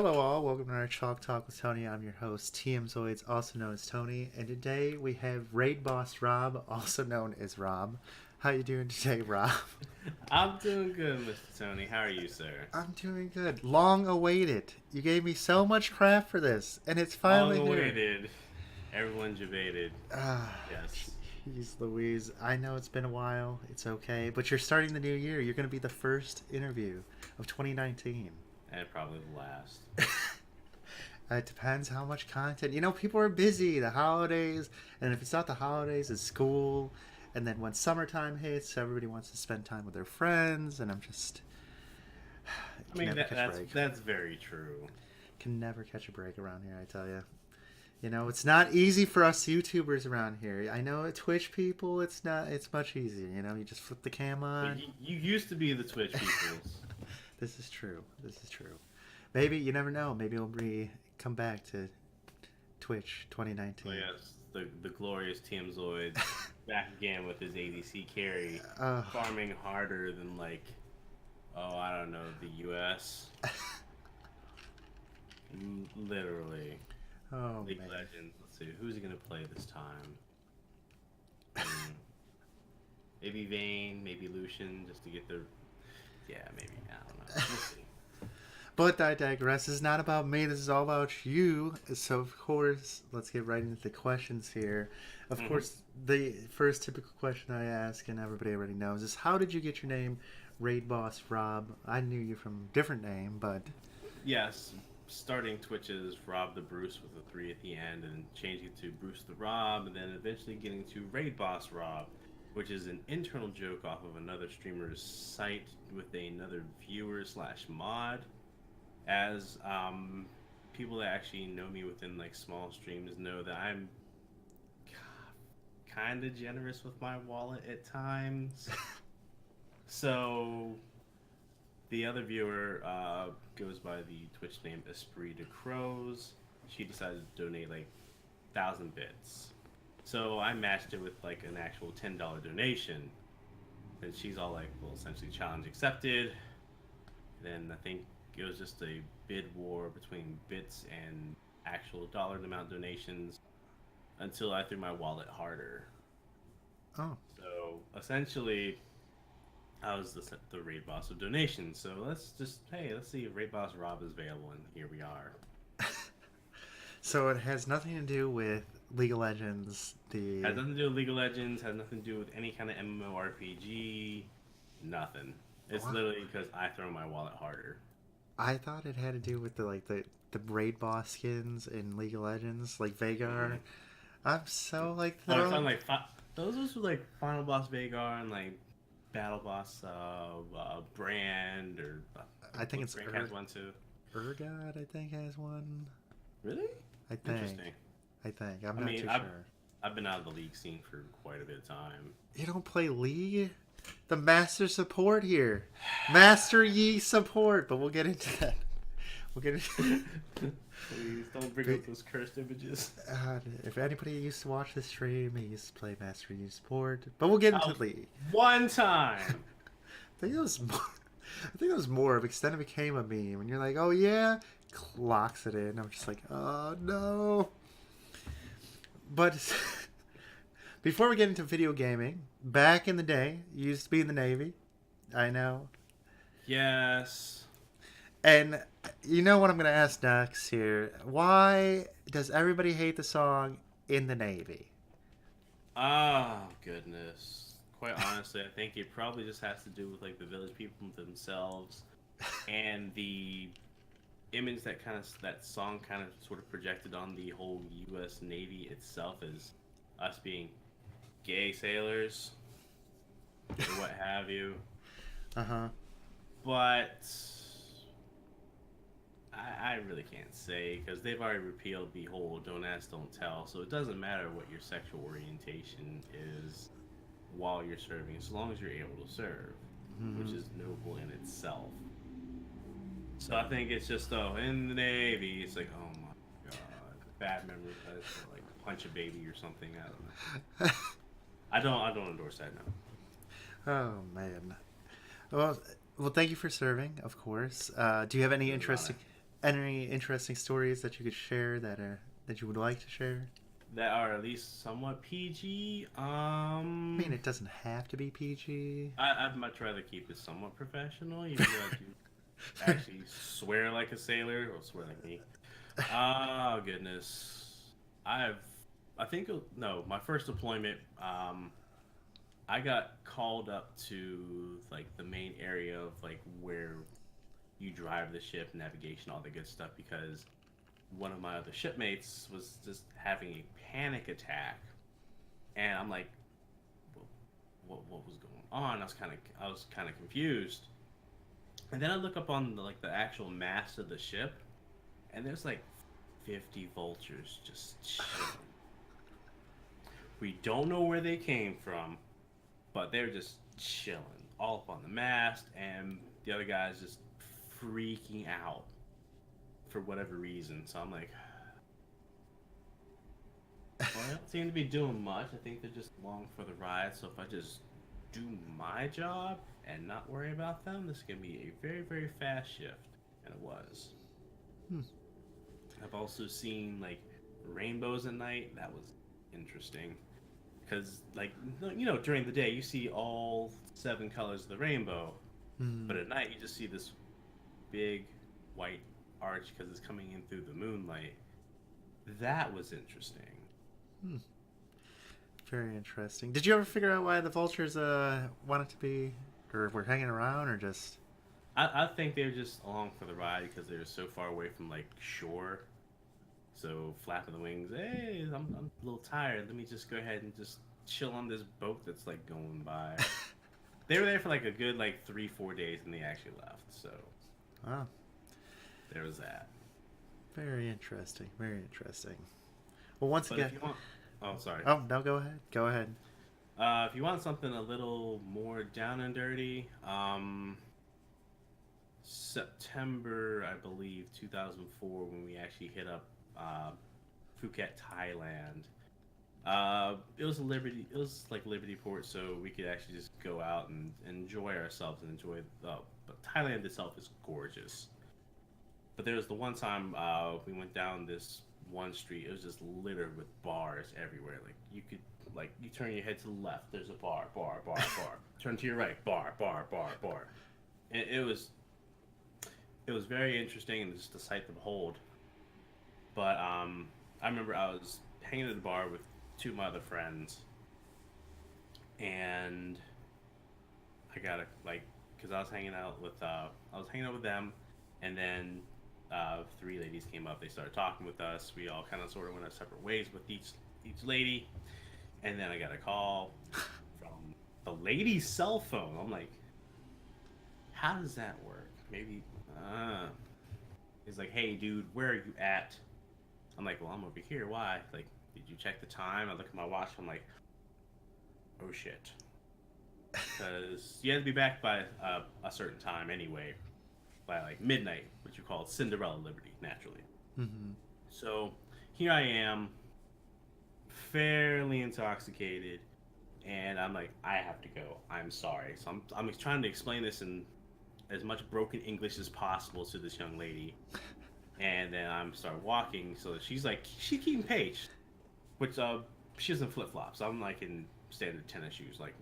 Hello all, welcome to our Chalk Talk with Tony. I'm your host, Tmzoids, also known as Tony, and today we have RaidBossRob, also known as Rob. How you doing today, Rob? I'm doing good, Mr. Tony. How are you, sir? I'm doing good. Long awaited. You gave me so much crap for this, and it's Long finally here. awaited. Everyone debated. Ah, Yes. Jeez Louise. I know it's been a while. It's okay. But you're starting the new year. You're going to be the first interview of 2019. And probably the last. It depends how much content. You know, people are busy. The holidays. And if it's not the holidays, it's school. And then when summertime hits, everybody wants to spend time with their friends. And I'm just... I mean, that's very true. Can never catch a break around here, I tell you. You know, it's not easy for us YouTubers around here. I know Twitch people, it's much easier. You know, you just flip the cam on. You used to be the Twitch peoples. This is true. Maybe, you never know. Maybe we'll come back to Twitch 2019. Oh, yes. The glorious Tmzoids back again with his ADC carry. Farming harder than, like, I don't know, the U.S. Literally. Oh, League man. Legends. Let's see. Who's he going to play this time? Maybe Vayne, maybe Lucian, just to get the... Yeah, maybe. I don't know. We'll see. But I digress. This is not about me. This is all about you. So, of course, let's get right into the questions here. Of course, the first typical question I ask, and everybody already knows, is how did you get your name, RaidBossRob? I knew you from a different name, but... Yes. Starting Twitch as Rob the Bruce with a 3 at the end, and changing it to Bruce the Rob, and then eventually getting to RaidBossRob, which is an internal joke off of another streamer's site with another viewer / mod. As people that actually know me within like small streams know that I'm kind of generous with my wallet at times. So the other viewer goes by the Twitch name Esprit de Crows. She decided to donate like 1,000 bits. So I matched it with like an actual $10 donation. And she's all like, well, essentially challenge accepted. Then I think it was just a bid war between bits and actual dollar amount donations until I threw my wallet harder. Oh. So essentially, I was the raid boss of donations. So let's see if RaidBossRob is available, and here we are. So it has nothing to do with League of Legends. Has nothing to do with League of Legends. Has nothing to do with any kind of MMORPG. Nothing. It's literally because I throw my wallet harder. I thought it had to do with the raid boss skins in League of Legends, like Veigar. I'm so like those were like Final Boss Veigar and like Battle Boss Brand, or I think it's Brand has one too. Urgot, I think, has one. Really? I think. Interesting. I'm not too sure. I've been out of the League scene for quite a bit of time. You don't play League? The master support here. Master Yi support, but we'll get into that. Please don't bring up those cursed images. If anybody used to watch the stream, he used to play Master Yi support. But we'll get into League. One time! I think it was more of extended became a meme. And you're like, oh yeah? Clocks it in. I'm just like, oh no. But... Before we get into video gaming, back in the day, you used to be in the Navy. I know. Yes. And you know what I'm going to ask next here. Why does everybody hate the song In the Navy? Oh, goodness. Quite honestly, I think it probably just has to do with like the village people themselves and the image that song kind of sort of projected on the whole U.S. Navy itself as us being gay sailors or what have you. But I really can't say, because they've already repealed the whole don't ask, don't tell, so it doesn't matter what your sexual orientation is while you're serving, as long as you're able to serve, which is noble in itself. So I think it's just, in the Navy, it's like, oh my god, bad memory, like punch a baby or something, I don't know. I don't endorse that, no. Oh man. Well, thank you for serving, of course. Do you have any interest? Any interesting stories that you could share that you would like to share? That are at least somewhat PG. I mean, it doesn't have to be PG. I'd much rather keep it somewhat professional, even though I do actually swear like a sailor, or swear like me. Oh goodness, I've I think no, my first deployment. I got called up to like the main area of like where you drive the ship, navigation, all the good stuff, because one of my other shipmates was just having a panic attack, and I'm like, what was going on? I was kind of confused, and then I look up on the actual mast of the ship, and there's like 50 vultures just chilling. We don't know where they came from, but they're just chilling all up on the mast, and the other guy's just freaking out for whatever reason. So I'm like, well, they don't seem to be doing much. I think they're just along for the ride. So if I just do my job and not worry about them, this can be a very, very fast shift. And it was. I've also seen like rainbows at night. That was interesting. Because, like, you know, during the day you see all 7 colors of the rainbow. But at night you just see this big white arch because it's coming in through the moonlight. That was interesting. Very interesting. Did you ever figure out why the vultures wanted to be, or were hanging around, or just? I think they're just along for the ride because they're so far away from like shore. So flapping the wings, hey, I'm a little tired. Let me just go ahead and just chill on this boat that's like going by. They were there for like a good like 3-4 days, and they actually left. So, Wow. There was that. Very interesting. Very interesting. Well, once But again. if you want, oh sorry. Oh no, go ahead. Go ahead. If you want something a little more down and dirty, September, I believe, 2004, when we actually hit up Phuket, Thailand. It was like Liberty Port, so we could actually just go out and enjoy ourselves and enjoy. But Thailand itself is gorgeous. But there was the one time we went down this one street. It was just littered with bars everywhere. Like you turn your head to the left, there's a bar. Turn to your right, bar. And it was very interesting and just a sight to behold. But I remember I was hanging at the bar with 2 of my other friends, and I got because I was hanging out with them, and then 3 ladies came up. They started talking with us. We all kind of sort of went our separate ways with each lady, and then I got a call from the lady's cell phone. I'm like, how does that work? Maybe he's like, hey dude, where are you at? I'm like, well, I'm over here. Why? Like, did you check the time? I look at my watch. I'm like, oh shit, because you had to be back by a certain time anyway, by like midnight, which you call Cinderella Liberty, naturally. So here I am, fairly intoxicated, and I'm like, I have to go. I'm sorry. So I'm trying to explain this in as much broken English as possible to this young lady, and then I'm start walking. So she's keeping pace, which she's in flip flops. I'm like in standard tennis shoes. Like,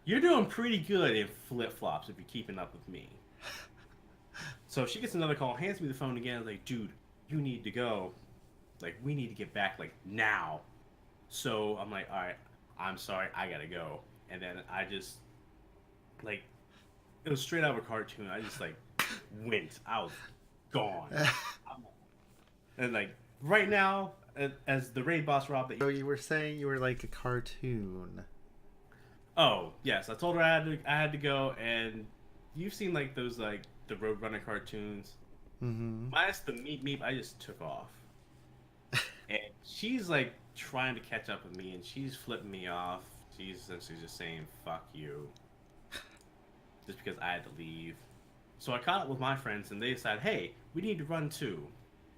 you're doing pretty good in flip flops if you're keeping up with me. So she gets another call, hands me the phone again. Like, dude, you need to go. Like, we need to get back like now. So I'm like, all right, I'm sorry, I gotta go. And then I just like, it was straight out of a cartoon. I just like went. I was gone. And like right now, as the RaidBossRob that So you were saying you were like a cartoon. Oh yes, I told her I had to go, and you've seen like those like the Roadrunner cartoons. Minus the meep. I just took off, and she's like trying to catch up with me, and she's flipping me off. She's essentially just saying "fuck you," just because I had to leave. So I caught up with my friends, and they decided, hey, we need to run too.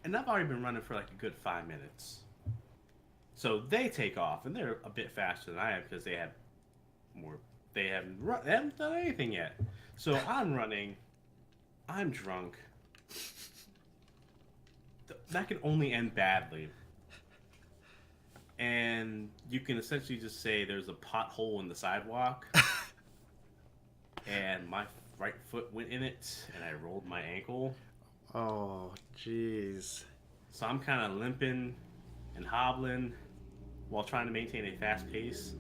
And I've already been running for like a good 5 minutes. So they take off, and they're a bit faster than I am because they haven't done anything yet. So I'm running, I'm drunk, that can only end badly. And you can essentially just say there's a pothole in the sidewalk, and my right foot went in it, and I rolled my ankle. Oh, jeez. So I'm kind of limping and hobbling while trying to maintain a fast pace.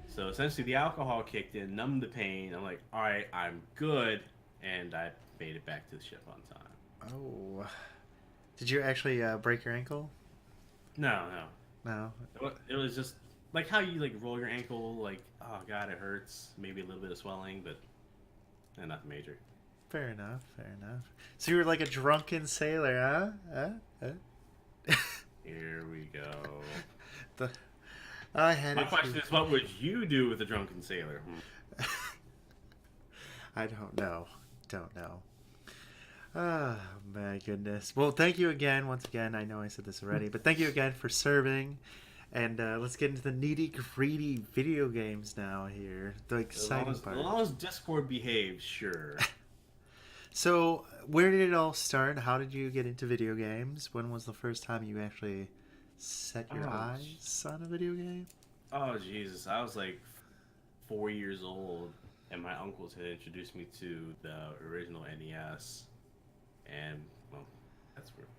So essentially, the alcohol kicked in, numbed the pain. I'm like, all right, I'm good, and I made it back to the ship on time. Oh. Did you actually break your ankle? No, No. no. It was just like how you like roll your ankle, like, oh god, it hurts. Maybe a little bit of swelling, but nothing major. Fair enough. Fair enough. So you were like a drunken sailor, huh? Here we go. the, I had My it. question is, what would you do with a drunken sailor? I don't know. Don't know. Oh, my goodness. Well, thank you again. Once again, I know I said this already, but thank you again for serving. And let's get into the nitty-gritty video games now here. The exciting part. As long as Discord behaves, sure. So, where did it all start? How did you get into video games? When was the first time you actually set your eyes on a video game? Oh, Jesus. I was like 4 years old, and my uncles had introduced me to the original NES. And, well,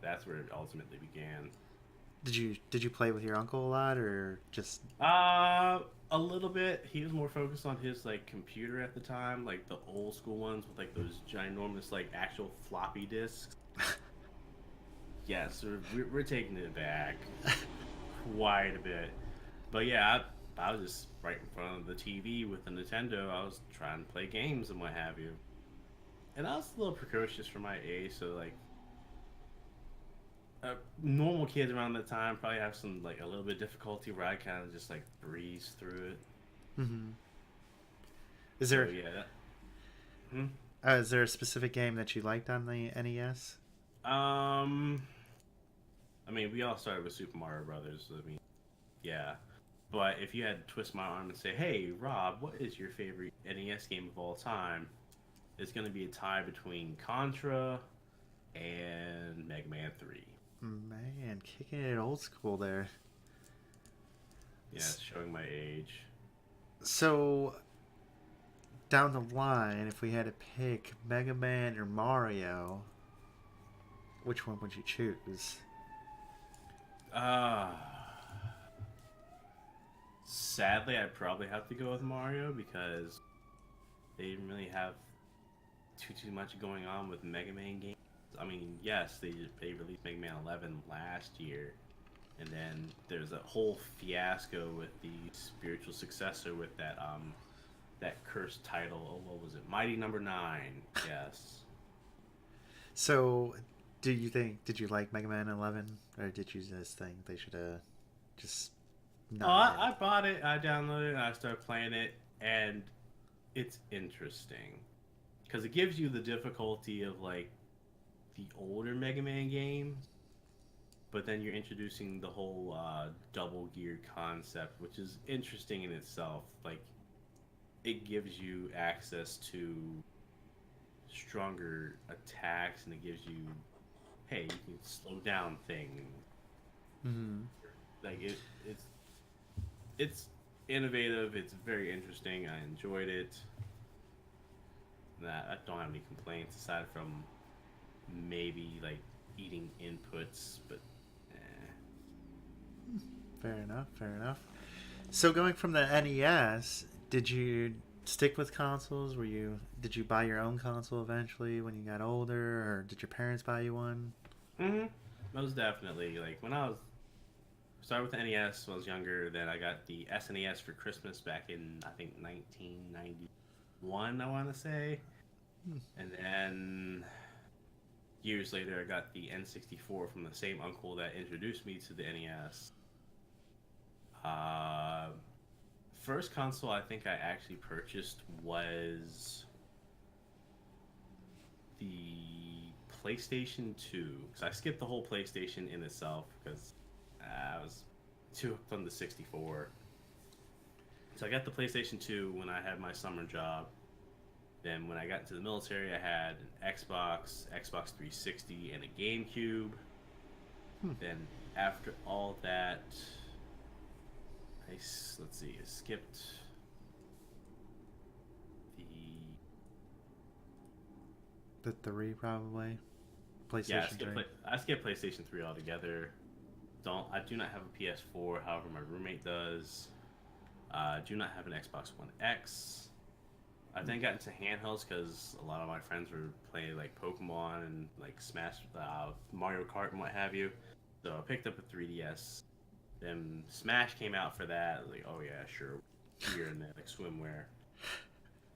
that's where it ultimately began. Did you play with your uncle a lot, or just? A little bit. He was more focused on his like computer at the time, like the old school ones with like those ginormous like actual floppy disks. Yes, we're taking it back quite a bit. But yeah, I was just right in front of the TV with the Nintendo. I was trying to play games and what have you. And I was a little precocious for my age, so like normal kids around that time probably have some like a little bit of difficulty where I kind of just like breeze through it. Mm-hmm. Is there? So, yeah. Is there a specific game that you liked on the NES? I mean, we all started with Super Mario Brothers. I mean, yeah. But if you had to twist my arm and say, "Hey, Rob, what is your favorite NES game of all time?" It's going to be a tie between Contra and Mega Man 3. Man, kicking it old school there. Yeah, showing my age. So, down the line, if we had to pick Mega Man or Mario, which one would you choose? Sadly, I'd probably have to go with Mario because they didn't really have too much going on with Mega Man games. I mean, yes, they released Mega Man 11 last year, and then there's a whole fiasco with the spiritual successor with that cursed title. Oh, what was it? Mighty Number 9. Yes. So, did you like Mega Man 11, or did you just think they should have just not? I bought it, I downloaded it, and I started playing it, and it's interesting because it gives you the difficulty of like the older Mega Man game, but then you're introducing the whole double gear concept, which is interesting in itself. Like, it gives you access to stronger attacks, and it gives you, hey, you can slow down things. Mm-hmm. Like it's innovative. It's very interesting. I enjoyed it. I don't have any complaints aside from maybe like eating inputs, but Fair enough. Fair enough. So, going from the NES, did you stick with consoles? Did you buy your own console eventually when you got older, or did your parents buy you one? Most definitely. Like when I started with the NES when I was younger, then I got the SNES for Christmas back in I think 1991, I want to say. And then years later I got the N64 from the same uncle that introduced me to the NES. First console I think I actually purchased was the PlayStation 2. Because I skipped the whole PlayStation in itself because I was too hooked on the 64. So I got the PlayStation 2 when I had my summer job. Then when I got into the military, I had an Xbox 360, and a GameCube. Then after all that, let's see, I skipped the The 3 probably. yeah, PlayStation 3. I skipped PlayStation 3 altogether. I do not have a PS4. However, my roommate does. Do not have an Xbox One X. I then got into handhelds because a lot of my friends were playing like Pokemon and like Smash, Mario Kart and what have you. So I picked up a 3DS. Then Smash came out for that. Like, oh yeah, sure. Here and then like swimwear.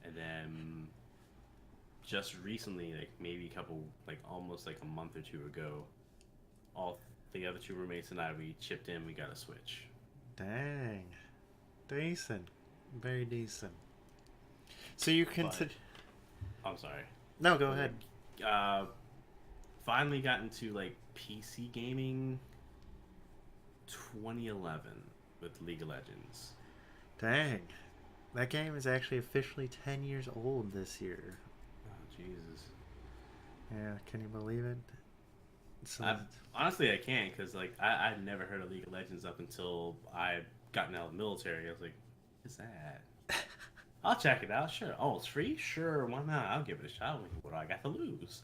And then just recently, like maybe almost like a month or two ago, all the other 2 roommates and I, we chipped in. We got a Switch. Dang. Decent. Very decent. So you consider... I'm sorry. No, go ahead. Finally got into like PC gaming 2011 with League of Legends. Dang. That game is actually officially 10 years old this year. Oh, Jesus. Yeah, can you believe it? Honestly, I can't, because like I'd never heard of League of Legends up until I gotten out of the military. I was like, what is that? I'll check it out, sure. Oh, it's free? Sure, why not? I'll give it a shot. What do I got to lose?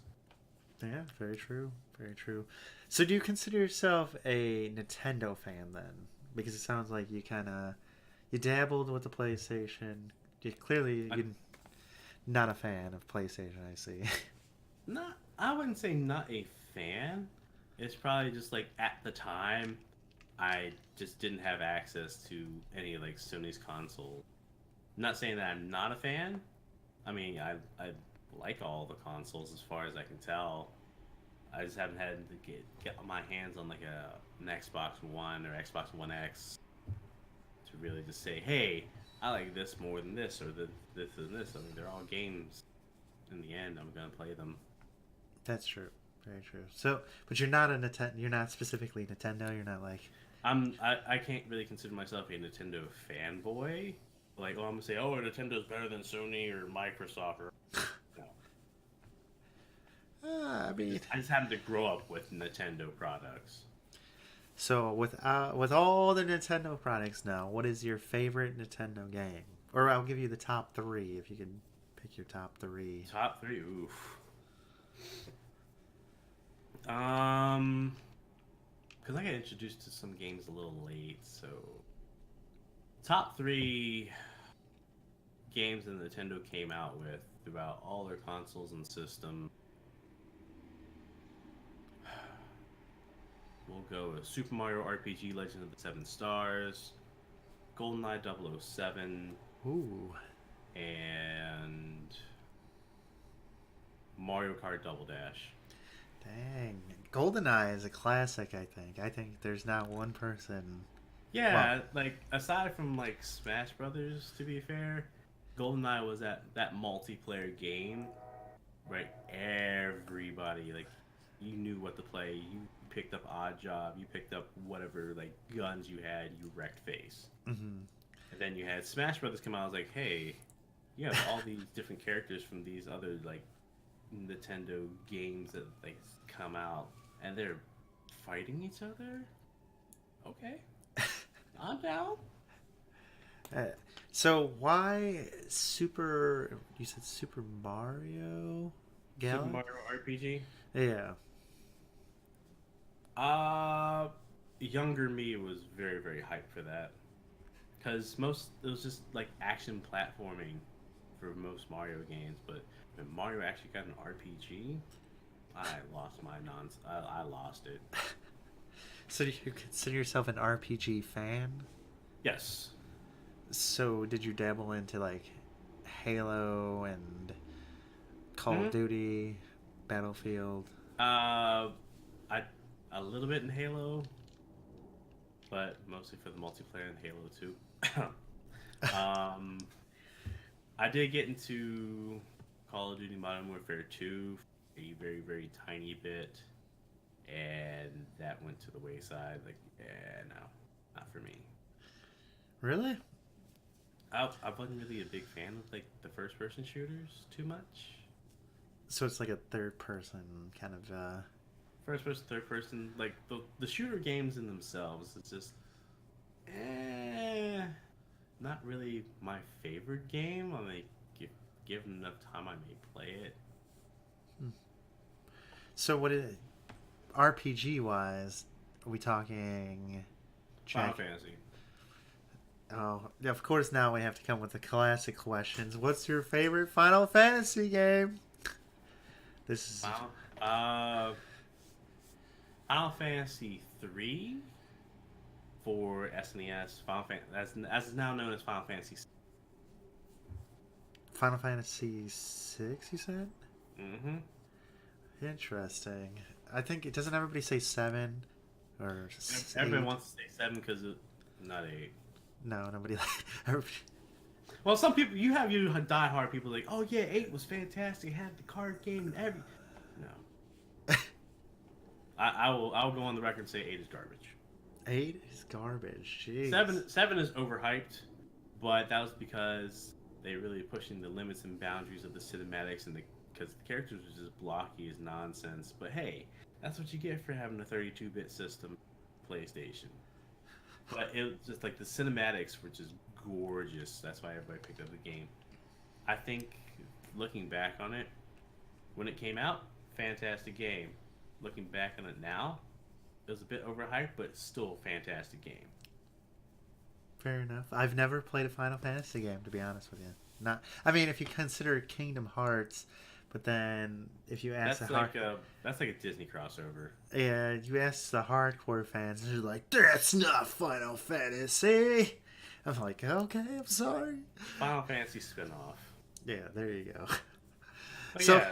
Yeah, very true. Very true. So do you consider yourself a Nintendo fan then? Because it sounds like you kind of... You dabbled with the PlayStation. You're not a fan of PlayStation, I see. I wouldn't say not a fan. It's probably just like at the time, I just didn't have access to any like Sony's console. I'm not saying that I'm not a fan. I mean, I like all the consoles as far as I can tell. I just haven't had to get my hands on like an Xbox One or Xbox One X to really just say, hey, I like this more than this or this and this. I mean, they're all games. In the end, I'm gonna play them. That's true. Very true. So, but you're not a Nintendo. You're not specifically Nintendo. You're not like... I can't really consider myself a Nintendo fanboy. Like, oh, I'm gonna say, oh, Nintendo's better than Sony or Microsoft. Or no. I mean, I just happened to grow up with Nintendo products. So with all the Nintendo products now, what is your favorite Nintendo game? Or I'll give you the top 3 if you can pick your top 3. Top 3, oof. Because I got introduced to some games a little late, so top 3 games that Nintendo came out with throughout all their consoles and system. We'll go with Super Mario RPG Legend of the Seven Stars, GoldenEye 007, Ooh. and Mario Kart Double Dash. Dang. GoldenEye is a classic, I think. I think there's not one person... Yeah, like, aside from, like, Smash Brothers, to be fair, GoldenEye was that multiplayer game, right? Everybody, like, you knew what to play. You picked up Odd Job, you picked up whatever, like, guns you had, you wrecked face. Mm-hmm. And then you had Smash Brothers come out, I was like, hey, you have all these different characters from these other, like, Nintendo games that, like, come out, and they're fighting each other? Okay. I'm down. So why you said Super Mario Galaxy? Super Mario RPG? Yeah. Younger me was very, very hyped for that. Because it was just like action platforming for most Mario games, but when Mario actually got an RPG, I lost my I lost it. So do you consider yourself an RPG fan? Yes. So did you dabble into like Halo and Call of Duty, Battlefield? A little bit in Halo, but mostly for the multiplayer in Halo 2. I did get into Call of Duty Modern Warfare 2 a very, very tiny bit, and that went to the wayside. Like, yeah, no, not for me. Really? I wasn't really a big fan of like the first-person shooters too much. So it's like a third-person kind of. first person, third person, like the shooter games in themselves, it's just, eh, not really my favorite game. I mean, given enough time, I may play it. So what is RPG wise? Are we talking? Final Fantasy. Oh, yeah, of course. Now we have to come with the classic questions. What's your favorite Final Fantasy game? This is Final Fantasy 3 for SNES. As is now known as Final Fantasy. Final Fantasy 6. You said. Mm-hmm. Interesting. I think it doesn't everybody say 7 or Everybody 8? wants to say 7 because not 8. No, nobody. Everybody... Well, some people, you have diehard people like, oh yeah, 8 was fantastic. It had the card game and every. No. I'll go on the record and say 8 is garbage. 8 is garbage. Jeez. 7 is overhyped, but that was because they really pushing the limits and boundaries of the cinematics and because the characters were just blocky as nonsense. But hey, that's what you get for having a 32-bit system, PlayStation. But it was just like the cinematics were just gorgeous. That's why everybody picked up the game. I think looking back on it, when it came out, fantastic game. Looking back on it now, it was a bit overhyped, but still a fantastic game. Fair enough. I've never played a Final Fantasy game, to be honest with you. Not. I mean, if you consider Kingdom Hearts, but then if you ask that's like a Disney crossover. Yeah, you ask the hardcore fans, and they're like, "That's not Final Fantasy." I'm like, "Okay, I'm sorry." Final Fantasy spinoff. Yeah, there you go. But so, yeah,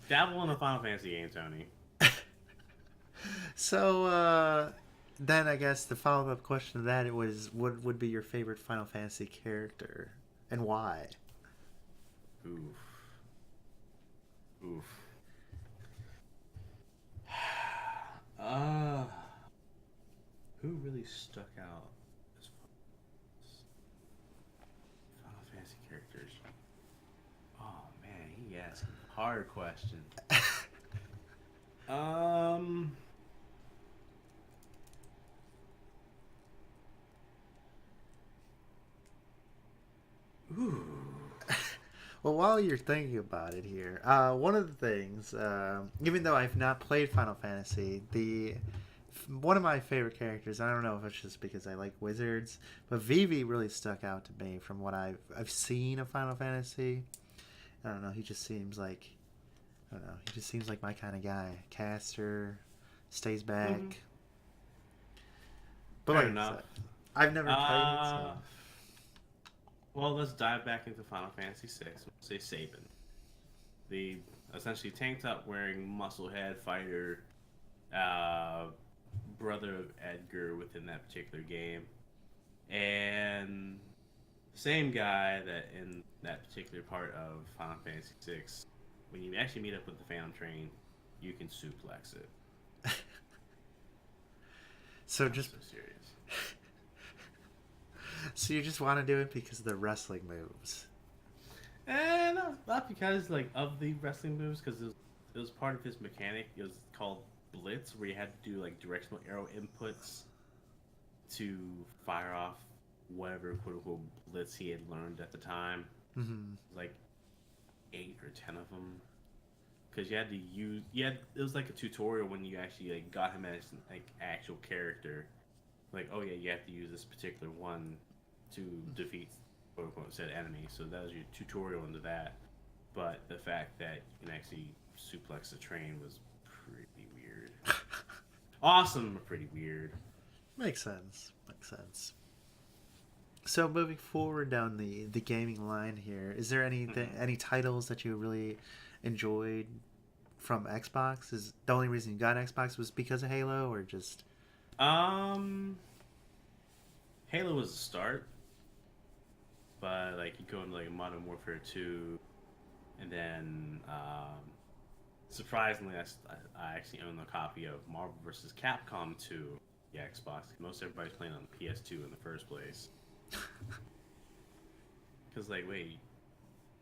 dabble in a Final Fantasy game, Tony. So then I guess the follow-up question to that was, what would be your favorite Final Fantasy character and why? Oof. Who really stuck out as Final Fantasy characters? Oh man, he asked a hard question. Ooh. Well, while you're thinking about it here, one of the things, even though I've not played Final Fantasy, one of my favorite characters, I don't know if it's just because I like wizards, but Vivi really stuck out to me from what I've seen of Final Fantasy. I don't know, he just seems like, my kind of guy. Caster, stays back. Mm-hmm. But Fair like enough. I've never played it, so. Well, let's dive back into Final Fantasy VI. We'll say Sabin. The essentially tank top wearing musclehead fighter, brother of Edgar within that particular game. And same guy that in that particular part of Final Fantasy VI, when you actually meet up with the Phantom Train, you can suplex it. So just so serious. So you just want to do it because of the wrestling moves? And not because of the wrestling moves, because it was part of his mechanic. It was called Blitz, where you had to do directional arrow inputs to fire off whatever quote unquote blitz he had learned at the time. Mm-hmm. 8 or 10 of them, because you had to use. It was like a tutorial when you actually got him as actual character. Oh yeah, you have to use this particular one to defeat quote unquote said enemy. So that was your tutorial into that. But the fact that you can actually suplex the train was pretty weird. Awesome, but pretty weird. Makes sense. So moving forward down the gaming line here, is there any titles that you really enjoyed from Xbox? Is the only reason you got Xbox was because of Halo, or just? Halo was the start, but you go into Modern Warfare 2, and then surprisingly, I actually own a copy of Marvel vs. Capcom 2, the Xbox. Most everybody's playing on the PS2 in the first place. Because wait,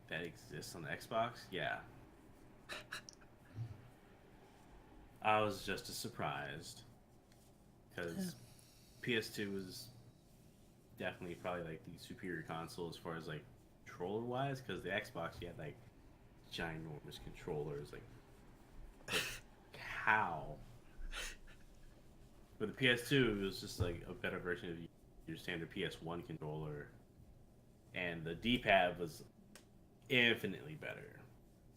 that exists on the Xbox? Yeah. I was just as surprised because PS2 was definitely probably like the superior console as far as like controller wise. Because the Xbox, you had like ginormous controllers, like how. But the PS2 it was just like a better version of your standard PS1 controller, and the D-pad was infinitely better.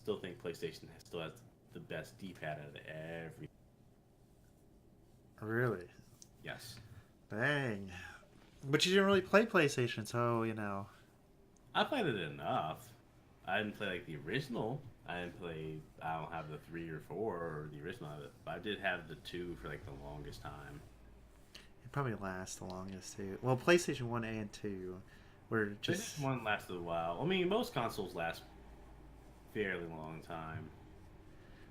Still think PlayStation still has the best D-pad out of every. Really? Yes, Dang. But you didn't really play PlayStation, so you know. I played it enough. I didn't play like the original. I didn't play. I don't have the 3 or 4 or the original of it, but I did have the 2 for like the longest time. It probably lasts the longest too. Well, PlayStation 1 and 2 were just. PlayStation 1 lasted a while. I mean, most consoles last fairly long time.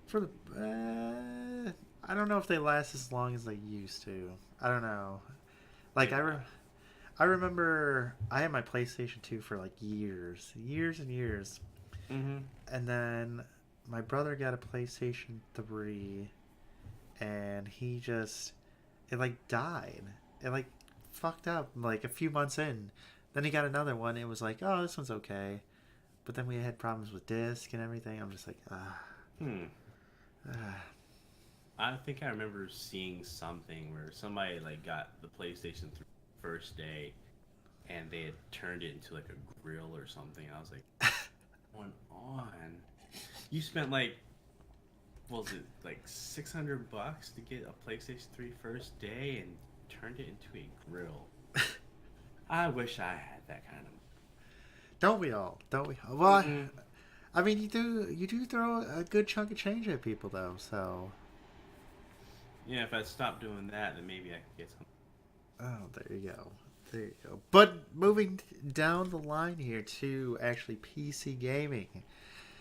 For the. I don't know if they last as long as they used to. I don't know. Like, I remember I had my PlayStation 2 for like years and years. Mm-hmm. And then my brother got a PlayStation 3 and it like died. It like fucked up like a few months in. Then he got another one. It was like, oh, this one's okay. But then we had problems with disc and everything. I'm just like, Hmm. ah. I think I remember seeing something where somebody like got the PlayStation 3 first day, and they had turned it into like a grill or something. I was like, "What's going on? You spent like, what was it, like $600 to get a PlayStation 3 first day and turned it into a grill." I wish I had that kind of. Don't we all? Don't we all? Well, Mm-mm. I mean, you do throw a good chunk of change at people though, so. Yeah, if I stopped doing that, then maybe I could get some. Oh, there you go. There you go. But moving down the line here to actually PC gaming.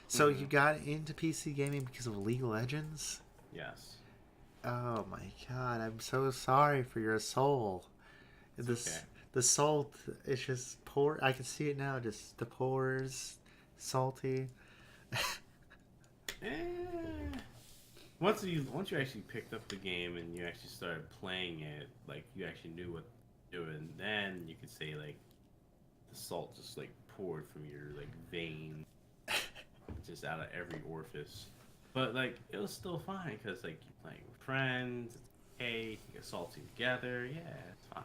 So Mm-hmm. you got into PC gaming because of League of Legends? Yes. Oh my god, I'm so sorry for your soul. It's This okay. the salt is just pour. I can see it now. Just the pores, salty. Eh. Once you actually picked up the game and you actually started playing it, like you actually knew what to do, and then you could say like the salt just like poured from your like vein, just out of every orifice. But like it was still fine because like you're playing with friends. It's okay. You get salty together. Yeah, it's fine.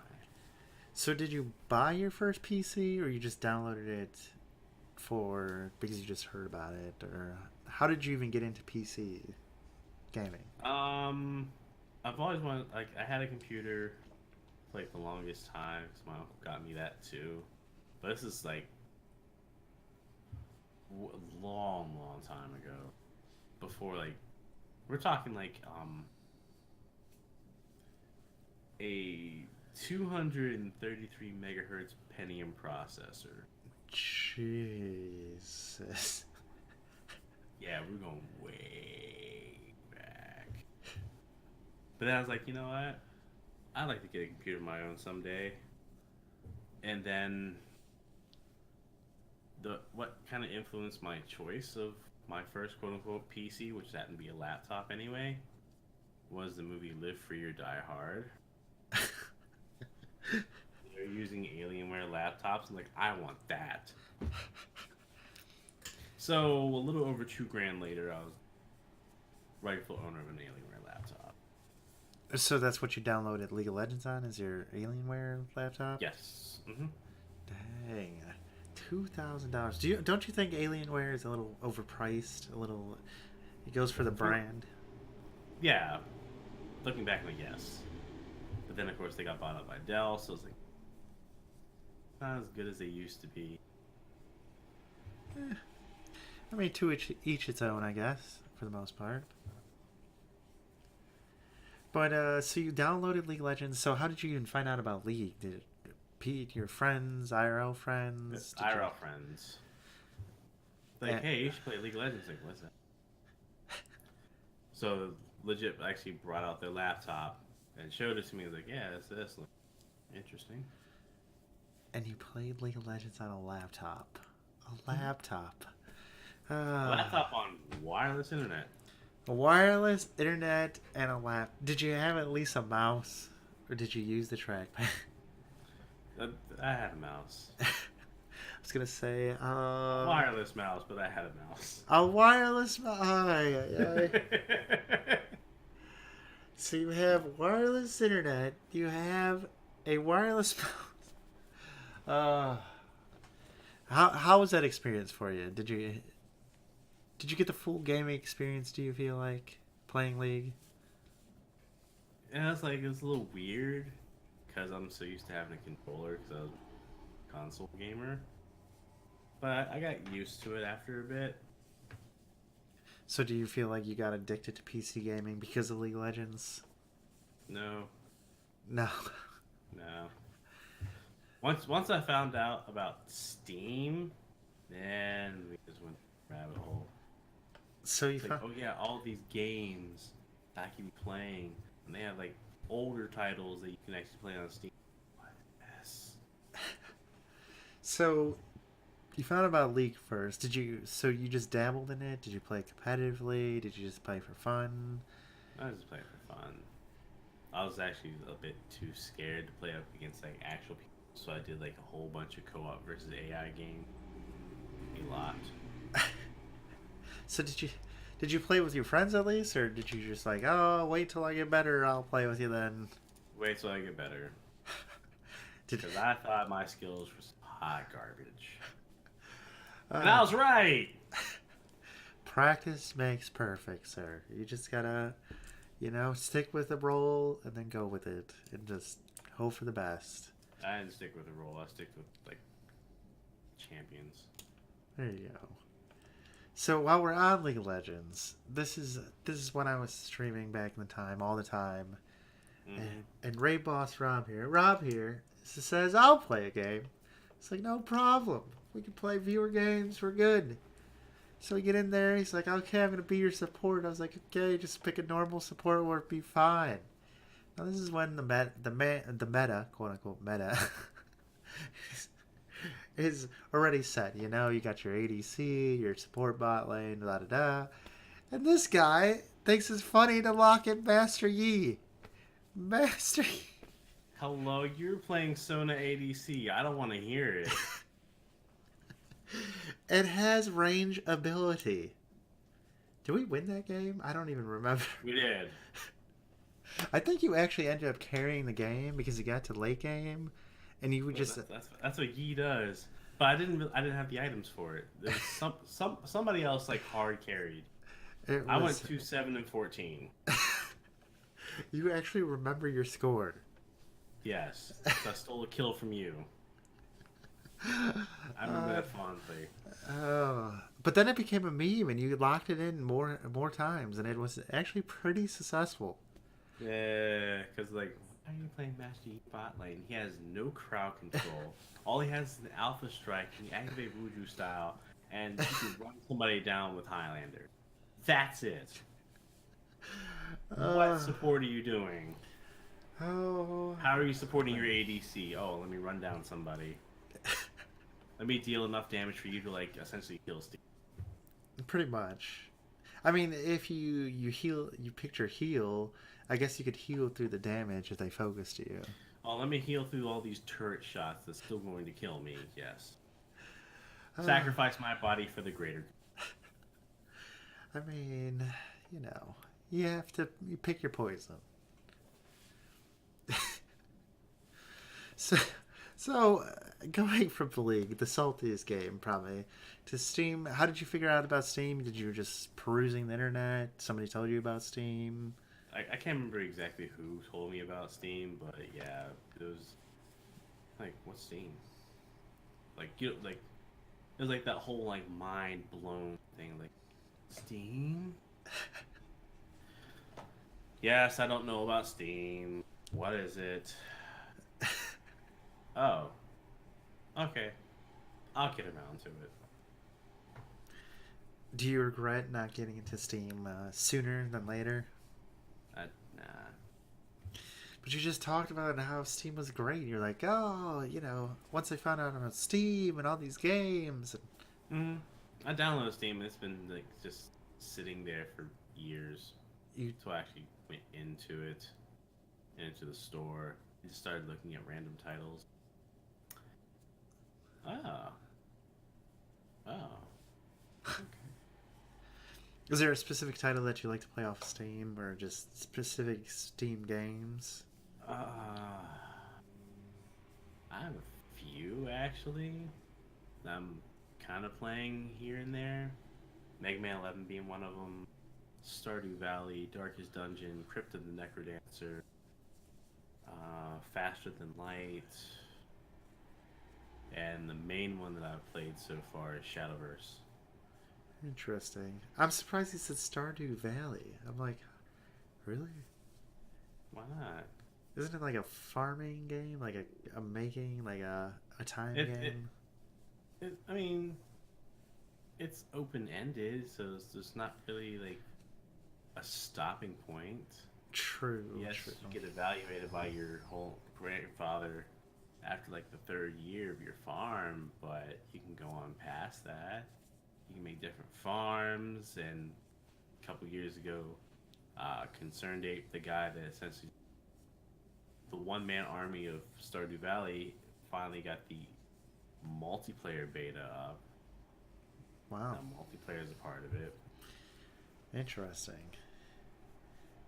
So did you buy your first PC or you just downloaded it for because you just heard about it, or how did you even get into PC gaming? Um, I've always wanted like I had a computer for like the longest time because my uncle got me that too. But this is like long time ago. Before like we're talking like a 233 megahertz Pentium processor. Jesus. Yeah, we're going way back. But then I was like, you know what? I'd like to get a computer of my own someday. And then the what kind of influenced my choice of my first quote unquote PC, which happened to be a laptop anyway, was the movie Live Free or Die Hard. They're using Alienware laptops, and like I want that. So a little over $2,000 later, I was rightful owner of an Alienware laptop. So that's what you downloaded League of Legends on? Is your Alienware laptop? Yes. Mm-hmm. Dang, $2,000. Don't you think Alienware is a little overpriced? A little. It goes for the brand. Yeah. Looking back, like yes. But then of course they got bought up by Dell, so it's like not as good as they used to be. Eh, I mean, to each its own, I guess, for the most part. But so you downloaded League of Legends. So how did you even find out about League? Did it Pete, your friends, IRL friends? Did IRL friends. Like, you... hey, you should play League of Legends. Like, what's that? So legit actually brought out their laptop and showed it to me. I was like, yeah, that's this. Interesting. And you played League of Legends on a laptop. A laptop. A laptop on wireless internet. A wireless internet and a lap. Did you have at least a mouse, or did you use the trackpad? I had a mouse. I was gonna say, A wireless mouse, but I had a mouse. a wireless mouse. So you have wireless internet. You have a wireless mouse. How was that experience for you? Did you get the full gaming experience? Do you feel like playing League? And it's like, it was a little weird because I'm so used to having a controller because I was a console gamer. But I got used to it after a bit. So do you feel like you got addicted to PC gaming because of League of Legends? No, No. no. Once I found out about Steam, then we just went rabbit hole. So you It's like, oh yeah, all these games that I can be playing, and they have like older titles that you can actually play on Steam. What? Yes. So you found out about League first. So you just dabbled in it? Did you play competitively? Did you just play for fun? I just played for fun. I was actually a bit too scared to play up against like actual people, so I did like a whole bunch of co-op versus AI game. A lot. So did you play with your friends at least, or did you just like, oh, wait till I get better, I'll play with you then? Wait till I get better. Did Because I thought my skills were hot garbage. And I was right! Practice makes perfect, sir. You just gotta, stick with the role and then go with it and just hope for the best. I didn't stick with the role. I stick with like champions. There you go. So while we're on League of Legends, this is when I was streaming back in the time, all the time. Mm-hmm. And Rob here says, I'll play a game. It's like, no problem. We can play viewer games. We're good. So we get in there. He's like, okay, I'm going to be your support. I was like, okay, just pick a normal support or it'll be fine. Now this is when the meta, quote unquote meta, is already set. You got your ADC, your support bot lane, da da da. And this guy thinks it's funny to lock in Master Yi. Master Yi. Hello, you're playing Sona ADC. I don't want to hear it. It has range ability. Did we win that game? I don't even remember. We did. I think you actually ended up carrying the game because you got to late game, and you would just. That's what Yi does. But I didn't have the items for it. There was somebody else like hard carried. I went 2-7-14. You actually remember your score. Yes, so I stole a kill from you. I remember that fondly. But then it became a meme, and you locked it in more times, and it was actually pretty successful. Yeah, because like, why are you playing Master Yi bot lane? He has no crowd control. All he has is an Alpha Strike, and you activate Wuju style, and you can run somebody down with Highlander. That's it. What support are you doing? Oh. How are you supporting your ADC? Oh, let me run down somebody. Let me deal enough damage for you to like essentially kill Steve. Pretty much. I mean, if you heal, you picture heal. I guess you could heal through the damage if they focus to you. Oh, let me heal through all these turret shots that's still going to kill me. Yes. Sacrifice my body for the greater. I mean, you have to pick your poison. So going from the League, the saltiest game probably, to Steam. How did you figure out about Steam? Did you just perusing the internet? Somebody told you about Steam? I can't remember exactly who told me about Steam, but yeah, it was like, what's Steam? Like, it was like that whole like mind blown thing, like Steam. Yes, I don't know about Steam. What is it? Oh, okay. I'll get around to it. Do you regret not getting into Steam sooner than later? Nah. But you just talked about how Steam was great. You're like, oh, once I found out about Steam and all these games. I downloaded Steam and it's been like just sitting there for years. You So I actually went into it, into the store, and just started looking at random titles. Oh, oh. is there a specific title that you like to play off Steam, or just specific Steam games? I have a few actually. I'm kind of playing here and there. MegaMan 11 being one of them. Stardew Valley, Darkest Dungeon, Crypt of the Necrodancer, Faster Than Light, and the main one that I've played so far is Shadowverse. Interesting. I'm surprised he said Stardew Valley. I'm like, really? Why not? Isn't it like a farming game, like a making, like a time game? I mean, it's open ended, so it's just not really like a stopping point. True. Yes, True. you get evaluated by your whole grandfather after like the third year of your farm, but you can go on past that. You can make different farms, and a couple years ago, Concerned Ape, the guy that essentially the one-man army of Stardew Valley, finally got the multiplayer beta up. Wow. Now multiplayer is a part of it. Interesting.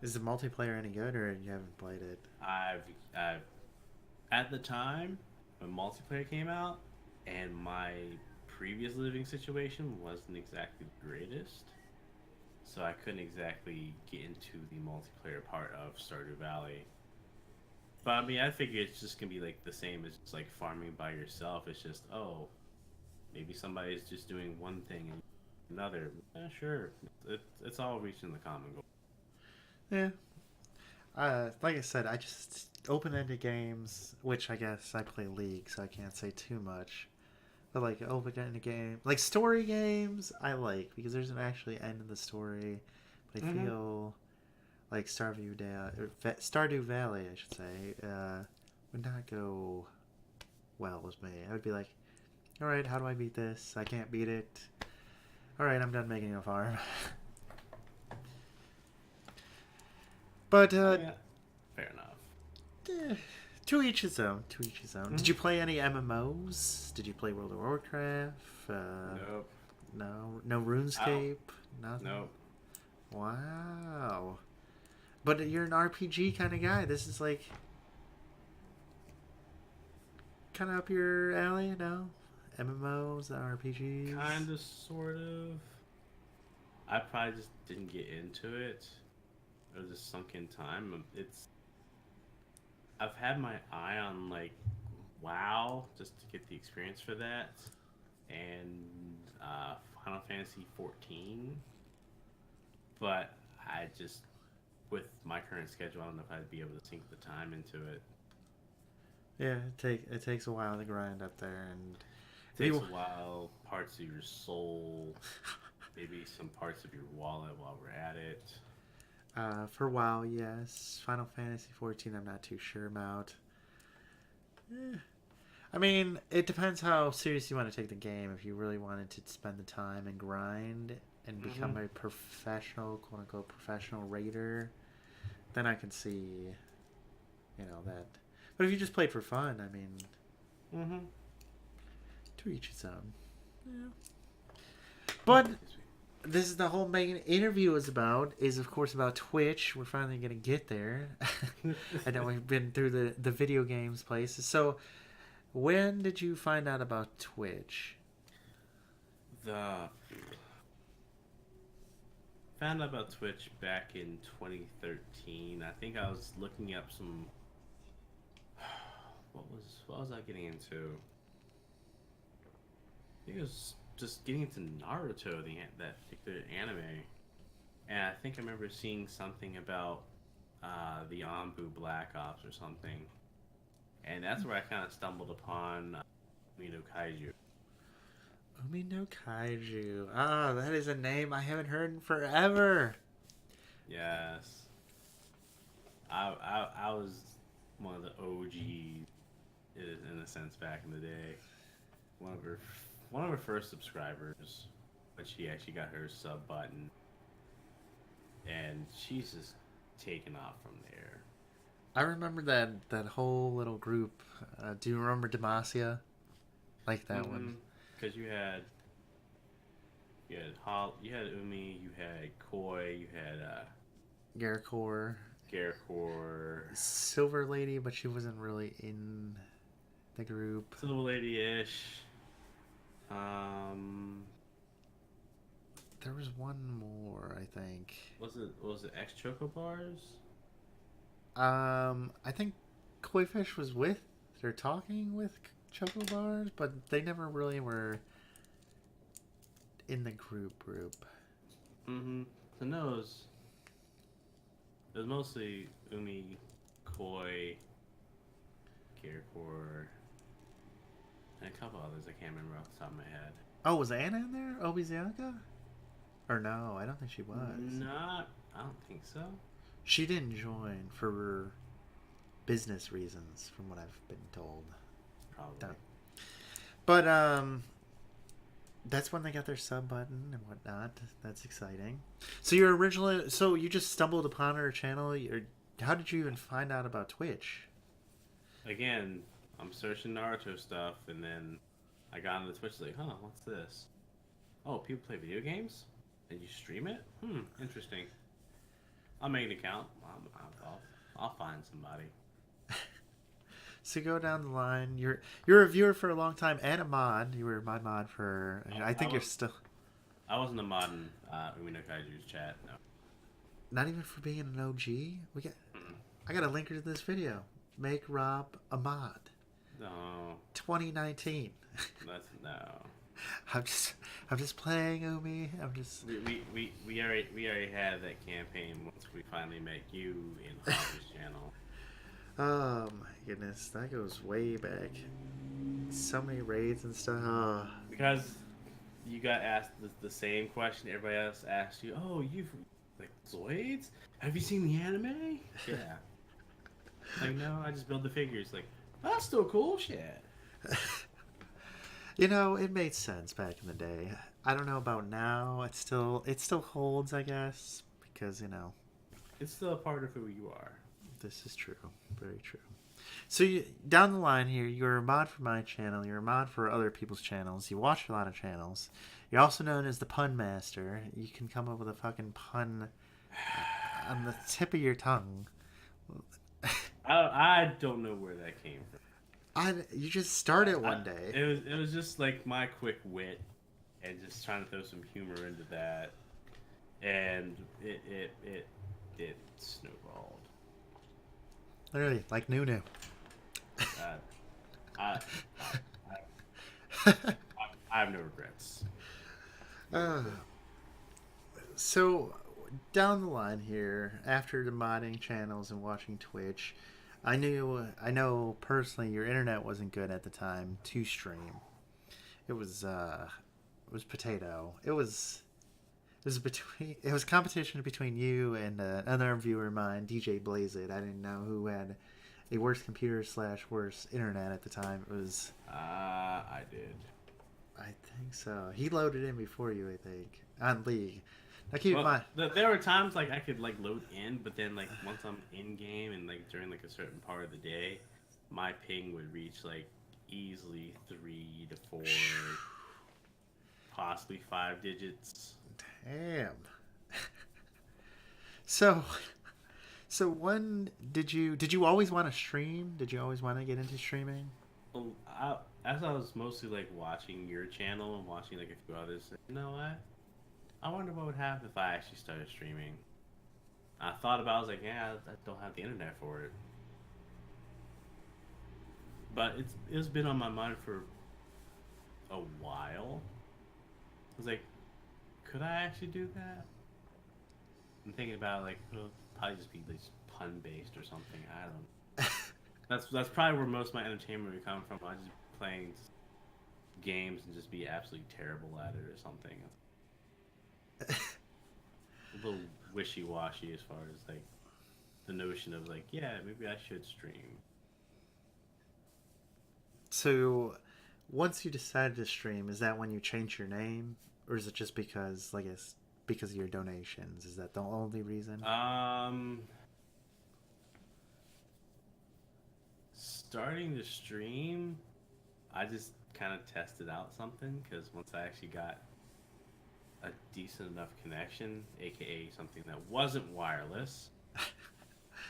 Is the multiplayer any good, or you haven't played it? I've at the time when multiplayer came out, and my previous living situation wasn't exactly the greatest, so I couldn't exactly get into the multiplayer part of Stardew Valley. But I mean, I figure it's just gonna be like the same as just like farming by yourself. It's just, oh, maybe somebody's just doing one thing and another. Sure, it's all reaching the common goal. Yeah. Like I said, I just open-ended games, which I guess I play League, so I can't say too much. But like open-ended game, like story games, I like because there's an actually end in the story. But I feel like Stardew Valley, I should say, would not go well with me. I would be like, all right, how do I beat this? I can't beat it. All right, I'm done making a farm. But Yeah, fair enough. to each his own. To each his own. Did you play any MMOs? Did you play World of Warcraft? Nope. No RuneScape. Nothing. Nope. Wow. But you're an RPG kind of guy. This is like kind of up your alley, no? MMOs, RPGs. Kind of, sort of. I probably just didn't get into it. It was just sunk in time. I've had my eye on like WoW just to get the experience for that, and Final Fantasy 14. But I just, with my current schedule, I don't know if I'd be able to sink the time into it. Yeah, it takes a while to grind up there, and it takes a while. Parts of your soul, maybe some parts of your wallet while we're at it. For WoW, yes. Final Fantasy 14, I'm not too sure about. I mean, it depends how serious you want to take the game. If you really wanted to spend the time and grind and become a professional, quote unquote, professional raider, then I can see, that. But if you just played for fun, I mean, to each his own. Yeah. But this is the whole main interview is of course about Twitch. We're finally gonna get there. I know we've been through the video games places. So when did you find out about Twitch? Found out about Twitch back in 2013. I think I was looking up some. What was I getting into? I think it was just getting into Naruto, that particular anime, and I think I remember seeing something about the Anbu Black Ops or something, and that's where I kind of stumbled upon Umi no Kaiju. Umi no Kaiju. Ah, that is a name I haven't heard in forever. Yes, I was one of the OGs in a sense back in the day. One of her first subscribers, but she actually got her sub button. and she's just taken off from there. I remember that whole little group. Do you remember Demacia? Like that one. Because you had Umi, you had Koi, you had Garcor. Garcor, Silver Lady, but she wasn't really in the group. Silver Lady ish. There was one more, I think. Was it X Choco Bars? I think Koi Fish was with. They're talking with Choco Bars, but they never really were in the group. So no, it was mostly Umi, Koi, Garcor, and a couple others I can't remember off the top of my head. Oh, was Anna in there? Obiziaka? Or no, I don't think she was. I don't think so. She didn't join for business reasons, from what I've been told. Probably. But that's when they got their sub button and whatnot. That's exciting. So you're originally, so you just stumbled upon her channel. How did you even find out about Twitch? Again, I'm searching Naruto stuff, and then I got into Twitch. Like, huh, what's this? Oh, people play video games, and you stream it. Interesting. I'll make an account. I'll find somebody. So go down the line. You're a viewer for a long time and a mod. You were my mod for. I think you're still. I wasn't a mod in Umi no Kaiju's chat. No. Not even for being an OG. I got a link to this video. Make Rob a mod. No. 2019. No. I'm just playing Umi. We already had that campaign once we finally met you in Hobby's channel. Oh my goodness, that goes way back. So many raids and stuff. Oh. Because you got asked the same question everybody else asked you. Oh, you've like Zoids? Have you seen the anime? Yeah. Like, no, I just build the figures. Like, oh, that's still cool shit. You know, it made sense back in the day. I don't know about now. It still holds, I guess, because it's still a part of who you are. This is true, very true. So down the line here, you're a mod for my channel. You're a mod for other people's channels. You watch a lot of channels. You're also known as the pun master. You can come up with a fucking pun on the tip of your tongue. I don't know where that came from. You just started one day. It was just like my quick wit, and just trying to throw some humor into that, and it snowballed. Literally, like Nunu. I have no regrets. So down the line here, after the modding channels and watching Twitch, I know personally your internet wasn't good at the time to stream. It was potato. It was competition between you and another viewer of mine, DJ Blazeit. I didn't know who had a worse computer / worse internet at the time. It was. I did. I think so. He loaded in before you, I think, on League. Now keep in mind. There were times like I could like load in, but then like once I'm in game and like during like a certain part of the day, my ping would reach like easily 3 to 4, possibly 5 digits. Damn. So when did you always want to stream? Did you always want to get into streaming? Well, as I was mostly like watching your channel and watching like a few others, you know what? I wonder what would happen if I actually started streaming. I thought about it, I was like, yeah, I don't have the internet for it. But it's been on my mind for a while. I was like, could I actually do that? I'm thinking about like, it'll probably just be like pun based or something. I don't. That's probably where most of my entertainment would come from. I just playing games and just be absolutely terrible at it or something. A little wishy-washy as far as like the notion of like, yeah, maybe I should stream. So once you decided to stream, is that when you changed your name, or is it just because like because of your donations? Is that the only reason? Starting to stream, I just kind of tested out something because once I actually got a decent enough connection, aka something that wasn't wireless,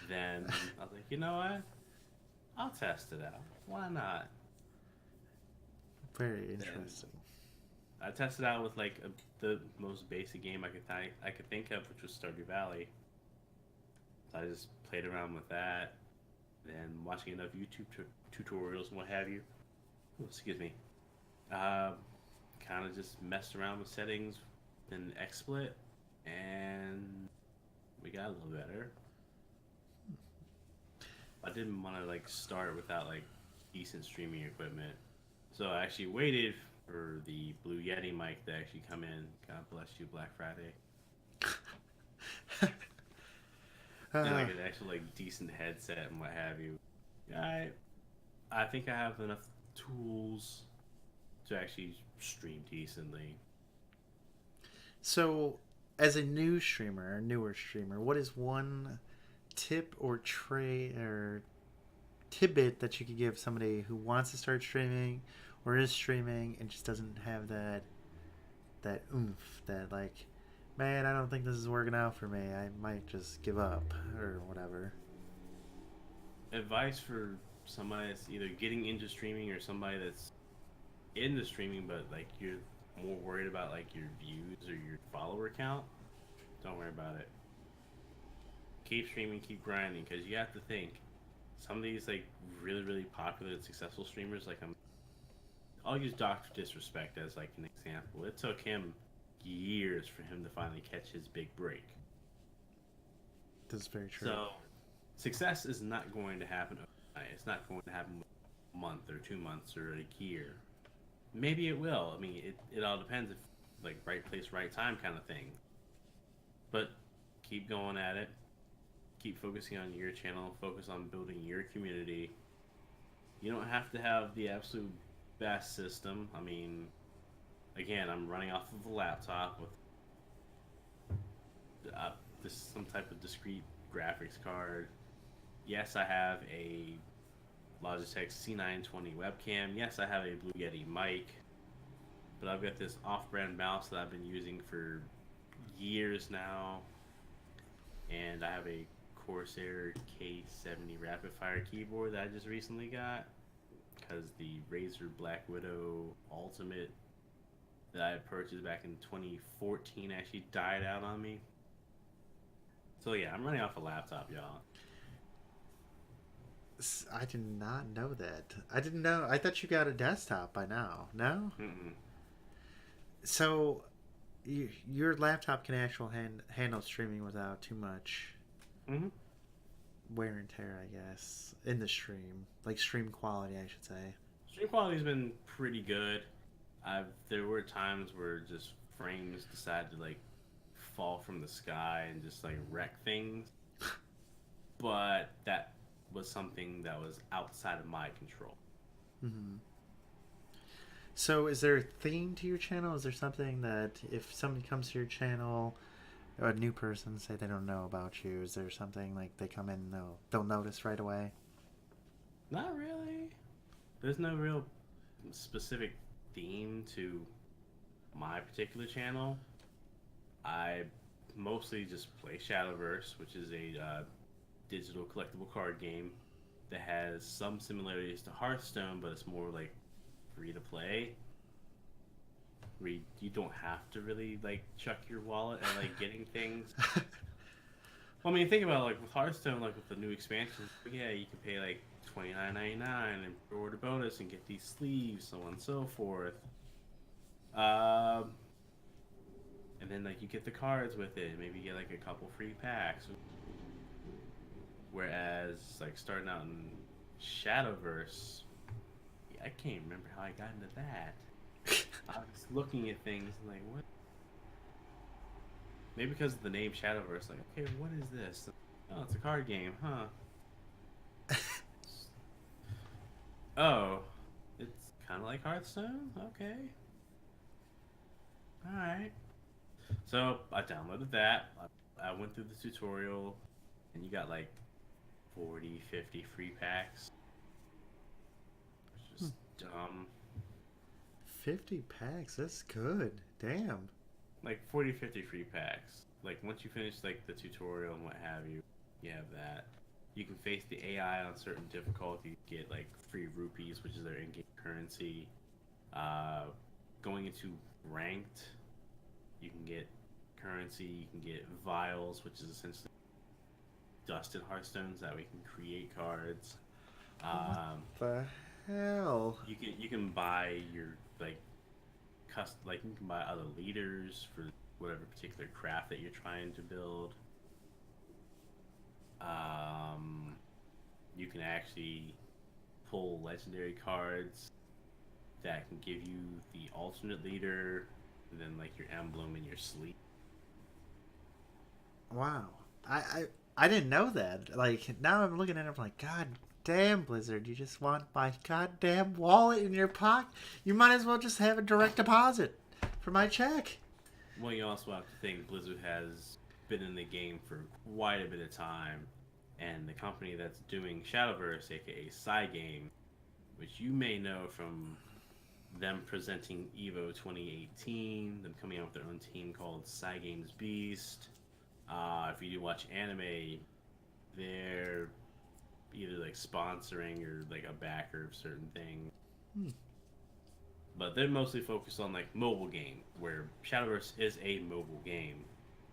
then I was like, you know what? I'll test it out. Why not? Very interesting. I tested out with like the most basic game I could think of, which was Stardew Valley. So I just played around with that, then watching enough YouTube tutorials and what have you. Ooh, excuse me. Kind of just messed around with settings in XSplit, and we got a little better. I didn't want to like start without like decent streaming equipment, so I actually waited for the Blue Yeti mic to actually come in. God bless you, Black Friday. And like an actual like decent headset and what have you. I think I have enough tools to actually stream decently. So, as a new streamer, or newer streamer, what is one tip or trait or tidbit that you could give somebody who wants to start streaming or is streaming and just doesn't have that oomph, that like, man, I don't think this is working out for me. I might just give up or whatever. Advice for somebody that's either getting into streaming or somebody that's into streaming but like you're more worried about like your views or your follower count, don't worry about it. Keep streaming, keep grinding, because you have to think some of these like really popular and successful streamers, like I'll use Dr. Disrespect as like an example. It took him years for him to finally catch his big break. This is very true. So success is not going to happen overnight. It's not going to happen in a month or 2 months or a year. Maybe it will. I mean, it all depends if like right place, right time kind of thing. But keep going at it. Keep focusing on your channel. Focus on building your community. You don't have to have the absolute best system. I mean, again, I'm running off of a laptop with some type of discrete graphics card. Yes, I have a Logitech C920 webcam. Yes, I have a Blue Yeti mic. But I've got this off-brand mouse that I've been using for years now. And I have a Corsair K70 rapid fire keyboard that I just recently got. Because the Razer Black Widow Ultimate that I purchased back in 2014 actually died out on me. So yeah, I'm running off a laptop, y'all. I did not know that. I didn't know. I thought you got a desktop by now. No? Mm-mm. So, your laptop can actually handle streaming without too much wear and tear, I guess, in the stream. Like stream quality, I should say. Stream quality's been pretty good. There were times where just frames decided to like fall from the sky and just like wreck things. But that was something that was outside of my control. Mm-hmm. So is there a theme to your channel? Is there something that if somebody comes to your channel, a new person, say they don't know about you, is there something like they come in and they'll notice right away? Not really. There's no real specific theme to my particular channel. I mostly just play Shadowverse, which is a digital collectible card game that has some similarities to Hearthstone, but it's more like free to play, where you don't have to really like chuck your wallet and like getting things. Well, I mean, think about like with Hearthstone, like with the new expansions, yeah, you can pay like $29.99 and order bonus and get these sleeves, so on and so forth. And then like you get the cards with it, maybe you get like a couple free packs. Whereas like starting out in Shadowverse, I can't remember how I got into that. I was looking at things and like, what? Maybe because of the name Shadowverse, like, okay, what is this? Oh, it's a card game, huh? Oh, it's kind of like Hearthstone? Okay. Alright. So I downloaded that. I went through the tutorial, and you got like 40, 50 free packs. It's just dumb. 50 packs. That's good. Damn. Like 40, 50 free packs. Like once you finish like the tutorial and what have you, you have that. You can face the AI on certain difficulties. Get like free rupees, which is their in-game currency. Uh, Going into ranked, you can get currency. You can get vials, which is essentially dust and hearthstones that we can create cards. What Um, the hell? you can buy your like like you can buy other leaders for whatever particular craft that you're trying to build. Um, you can actually pull legendary cards that can give you the alternate leader, and then like your emblem and your sleeve. Wow. I didn't know that. Like, now I'm looking at it, I'm like, God damn, Blizzard, you just want my goddamn wallet in your pocket? You might as well just have a direct deposit for my check. Well, you also have to think Blizzard has been in the game for quite a bit of time, and the company that's doing Shadowverse, aka Cygame, which you may know from them presenting Evo 2018, them coming out with their own team called Cygames Beast. If you do watch anime, they're either like sponsoring or like a backer of certain things. Hmm. But they're mostly focused on like mobile game, where Shadowverse is a mobile game,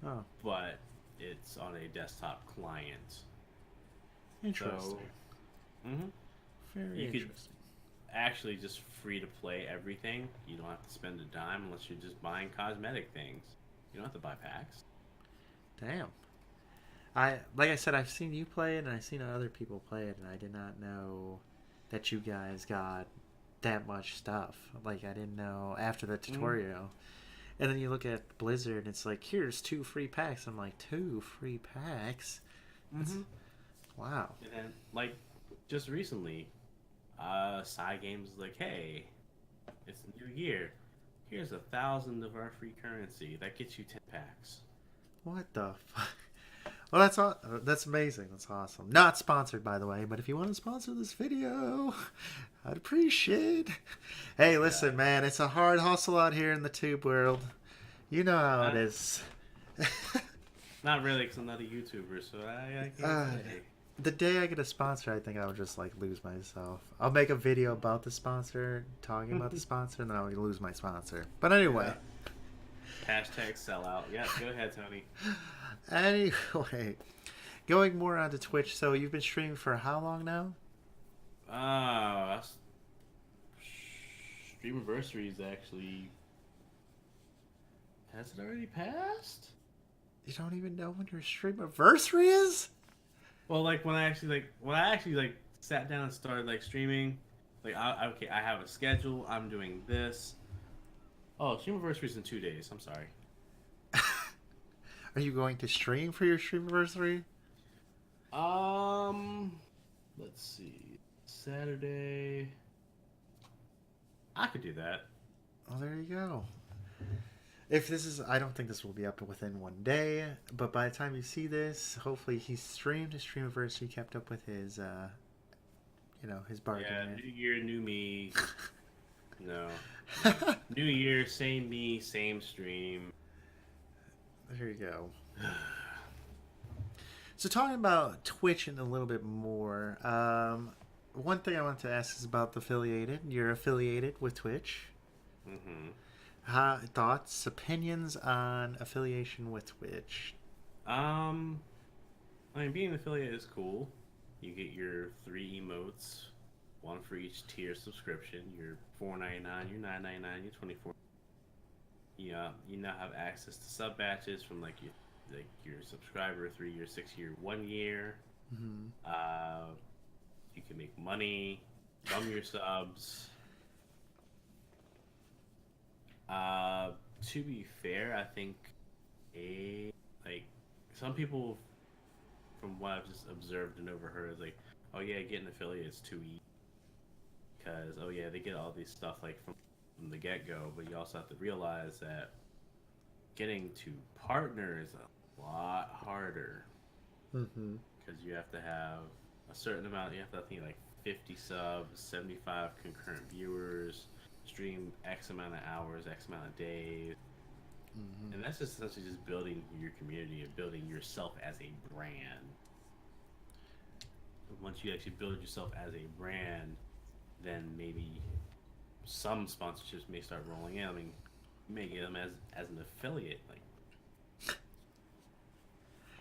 Oh, but it's on a desktop client. interesting. So, hmm Very you could interesting. actually just free to play everything. You don't have to spend a dime unless you're just buying cosmetic things. You don't have to buy packs. Damn. Like I said, I've seen you play it and I've seen other people play it, and I did not know that you guys got that much stuff. Like, I didn't know after the Mm-hmm. tutorial. And then you look at Blizzard and it's like, here's 2 free packs. I'm like, 2 free packs? That's Mm-hmm. wow. And then, like, just recently, Cygames was like, hey, it's a new year. Here's 1,000 of our free currency. That gets you 10 packs. What the fuck? Well, that's amazing. That's awesome. Not sponsored, by the way, but if you want to sponsor this video, I'd appreciate. Hey, Yeah. listen, man, it's a hard hustle out here in the tube world. You know how it Uh, is. Not really, because I'm not a YouTuber, so I can't uh, say. the day I get a sponsor, I think I would just like lose myself. I'll make a video about the sponsor, talking about the sponsor, and then I'll lose my sponsor. But anyway, Yeah. Hashtag sellout. Yeah, go ahead, Tony. anyway, going more onto Twitch. So you've been streaming for how long now? That's Streamiversary is actually. Has it already passed? You don't even know when your stream anniversary is? Well, like when I actually sat down and started like streaming, like okay, I have a schedule. I'm doing this. Oh, Streamiversary is in 2 days. I'm sorry. Are you going to stream for your stream anniversary? Um, let's see. Saturday. I could do that. Oh, there you go. If this is, I don't think this will be up within one day, but by the time you see this, hopefully he streamed his stream anniversary, kept up with his, his bargain. Yeah, rate. new year, new me. No. New year, same me, same stream. There you go. So talking about Twitch and a little bit more, one thing I want to ask is about the affiliated. You're affiliated with Twitch. Mm-hmm. Thoughts, opinions on affiliation with Twitch? I mean, being an affiliate is cool. You get your 3 emotes, one for each tier subscription. Your $4.99, your $9.99, your 24. Yeah, you now have access to sub batches from your subscriber 3 year, 6 year, 1 year. Mm-hmm. You can make money from your subs. To be fair, I think like some people, from what I've just observed and overheard, is like, oh yeah, getting affiliate is too easy because oh yeah, they get all these stuff like from the get go, but you also have to realize that getting to partner is a lot harder Mm-hmm. because you have to have a certain amount. You have to, I think, like 50 subs, 75 concurrent viewers, stream X amount of hours, X amount of days, Mm-hmm. and that's just essentially just building your community and building yourself as a brand. Once you actually build yourself as a brand, then maybe some sponsorships may start rolling in. I mean, you may get them as an affiliate. Like,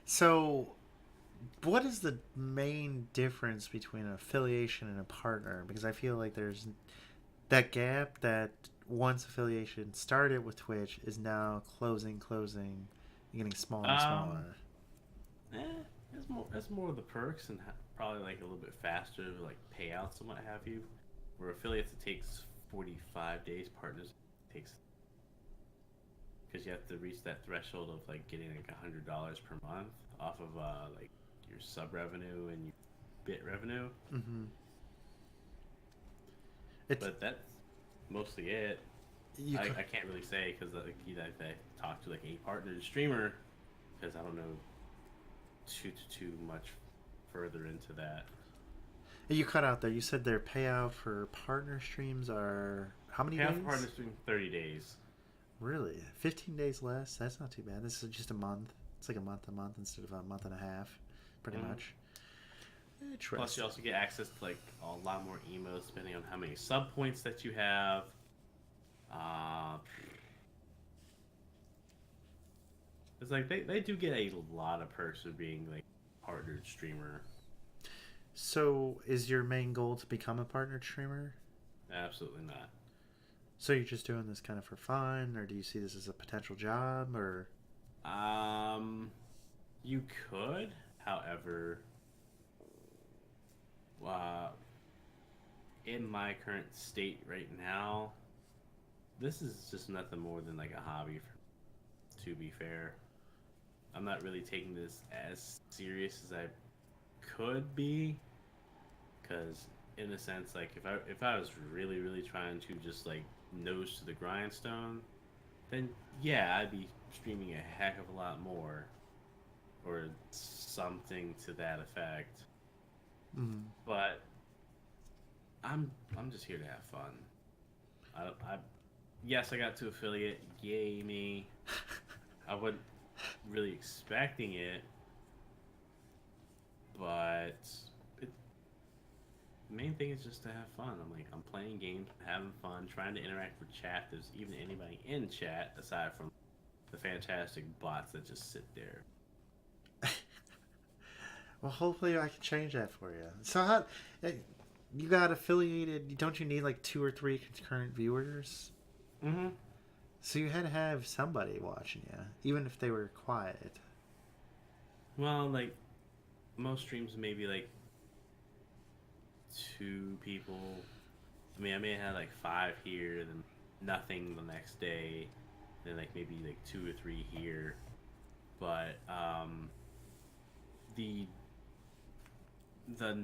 So, what is the main difference between an affiliation and a partner? Because I feel like there's that gap that once affiliation started with Twitch is now closing, and getting smaller and um, smaller. eh, it's more of the perks and probably like a little bit faster like payouts and what have you. Where affiliates it takes 45 days. Partners takes because you have to reach that threshold of like getting like $100 per month off of like your sub revenue and your bit revenue. Mm-hmm. It's But that's mostly it. you. I can't really say because like, I talked to like a partner streamer because I don't know too much further into that. You cut out there. You said their payout for partner streams are how many Half days? partner stream 30 days. Really? 15 days less? That's not too bad. This is just a month. It's like a month instead of a month and a half, pretty much. Plus, you also get access to like a lot more emails depending on how many sub points that you have. Uh, it's like they do get a lot of perks for being like partnered streamer. So, is your main goal to become a partnered streamer? Absolutely not. So you're just doing this kind of for fun, or do you see this as a potential job, or? You could, however, uh, in my current state right now, this is just nothing more than like a hobby. To be fair, I'm not really taking this as serious as I could be, because in a sense, like if I was really trying to just like nose to the grindstone, then yeah, I'd be streaming a heck of a lot more, or something to that effect. Mm. But I'm just here to have fun. I yes, I got to affiliate. Yay me! I wasn't really expecting it, but the main thing is just to have fun. I'm playing games, having fun, trying to interact with chat. If there's even anybody in chat aside from the fantastic bots that just sit there. Well, hopefully I can change that for you. So how you got affiliated? Don't you need like 2 or 3 concurrent viewers? Mm-hmm. So you had to have somebody watching you, even if they were quiet. Well, like most streams, maybe like 2 people. I mean, I may have had like 5 here, then nothing the next day, then like maybe like 2 or 3 here. But the the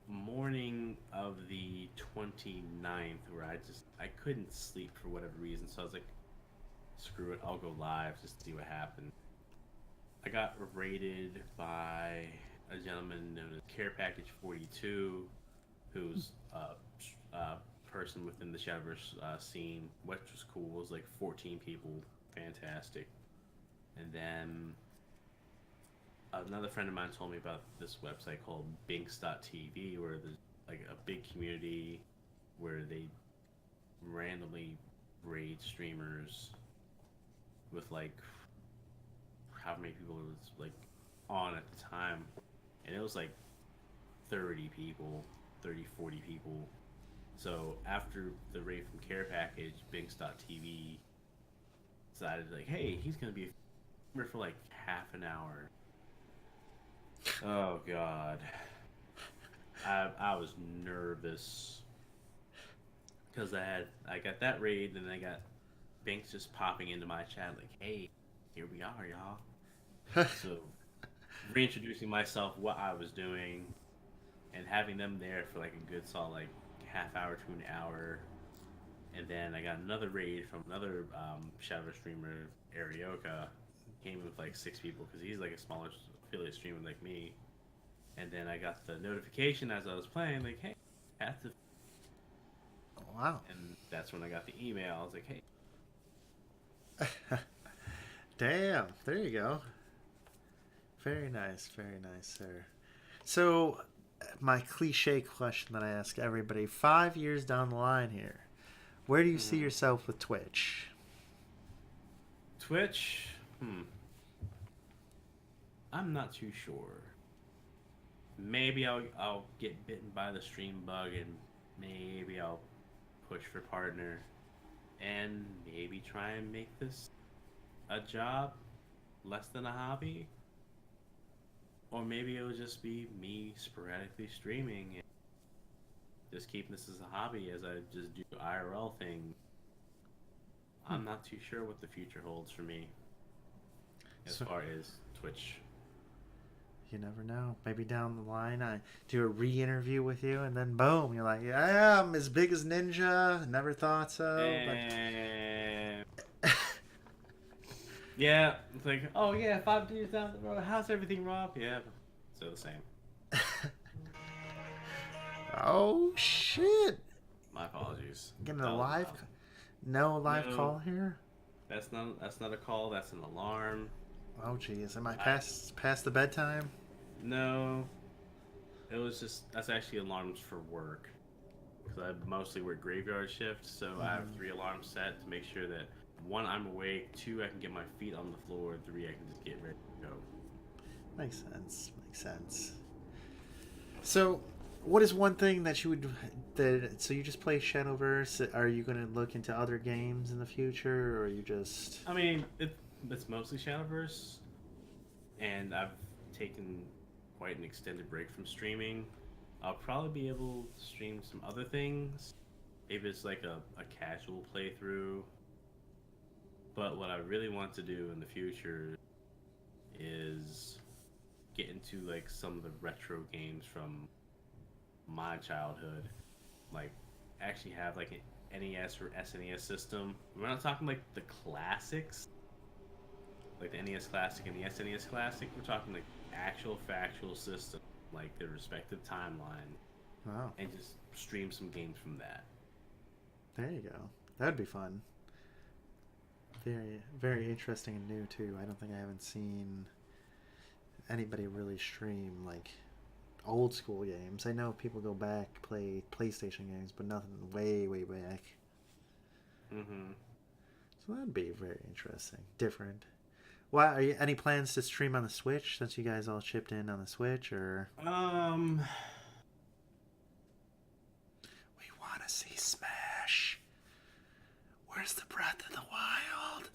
morning of the 29th, where I couldn't sleep for whatever reason, so I was like, screw it, I'll go live just to see what happened. I got raided by a gentleman known as Care Package 42, who's a person within the Shadowverse scene, which was cool. It was like 14 people, fantastic. And then another friend of mine told me about this website called Binks.tv, where there's like a big community where they randomly raid streamers with like how many people was like on at the time, and it was like 30 people, 40 people. So after the raid from Care Package, Binks.tv decided like, hey, he's gonna be a streamer for like half an hour. Oh god, I was nervous because I got that raid, and I got Binks just popping into my chat like, hey, here we are, y'all. So reintroducing myself, what I was doing, and having them there for like a good solid like half hour to an hour And then I got another raid from another Shadow streamer, Arioka. Came with like 6 people because he's like a smaller affiliate streamer like me. And then I got the notification as I was playing, like, hey, path to. Wow. And that's when I got the email. I was like, hey. Damn. There you go. Very nice, sir. So, my cliche question that I ask everybody: 5 years down the line here, where do you see yourself with Twitch? Twitch? I'm not too sure. Maybe I'll get bitten by the stream bug and maybe I'll push for partner and maybe try and make this a job less than a hobby. Or maybe it'll just be me sporadically streaming and just keeping this as a hobby as I just do IRL things. I'm not too sure what the future holds for me as far as Twitch. You never know. Maybe down the line I do a re-interview with you and then boom, you're like, yeah, I'm as big as Ninja. Never thought so. But... yeah, it's like, oh yeah, 5 years down the road, how's everything, Rob? Yeah, still the same. Oh shit! My apologies. Getting a live, no live call here. That's not a call. That's an alarm. Oh jeez, am I past the bedtime? No, it was just that's actually alarms for work because I mostly work graveyard shift, so I have 3 alarms set to make sure that 1, I'm awake, 2, I can get my feet on the floor, 3, I can just get ready to go. Makes sense. So, what is one thing that you would so you just play Shadowverse? Are you going to look into other games in the future, or are you just? I mean, it's mostly Shadowverse, and I've taken quite an extended break from streaming. I'll probably be able to stream some other things, if it's like a casual playthrough. But what I really want to do in the future is get into like some of the retro games from my childhood, like actually have like an NES or SNES system. We're not talking like the classics, like the NES Classic and the SNES Classic. We're talking like actual factual system, like their respective timeline. Wow. And just stream some games from that. There you go. That'd be fun. Very, very interesting and new too. I don't think I haven't seen anybody really stream like old school games. I know people go back, play PlayStation games, but nothing way back. So that'd be very interesting, different. Why are you any plans to stream on the Switch since you guys all chipped in on the Switch, or? We want to see Smash. Where's the Breath of the Wild?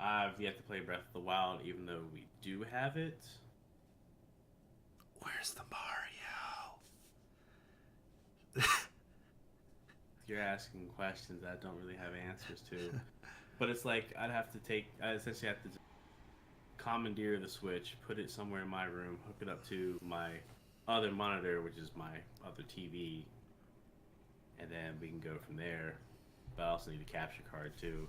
I've yet to play Breath of the Wild, even though we do have it. Where's the Mario? You're asking questions I don't really have answers to. But it's like I essentially have to commandeer the Switch, put it somewhere in my room, hook it up to my other monitor, which is my other TV, and then we can go from there. But I also need a capture card too,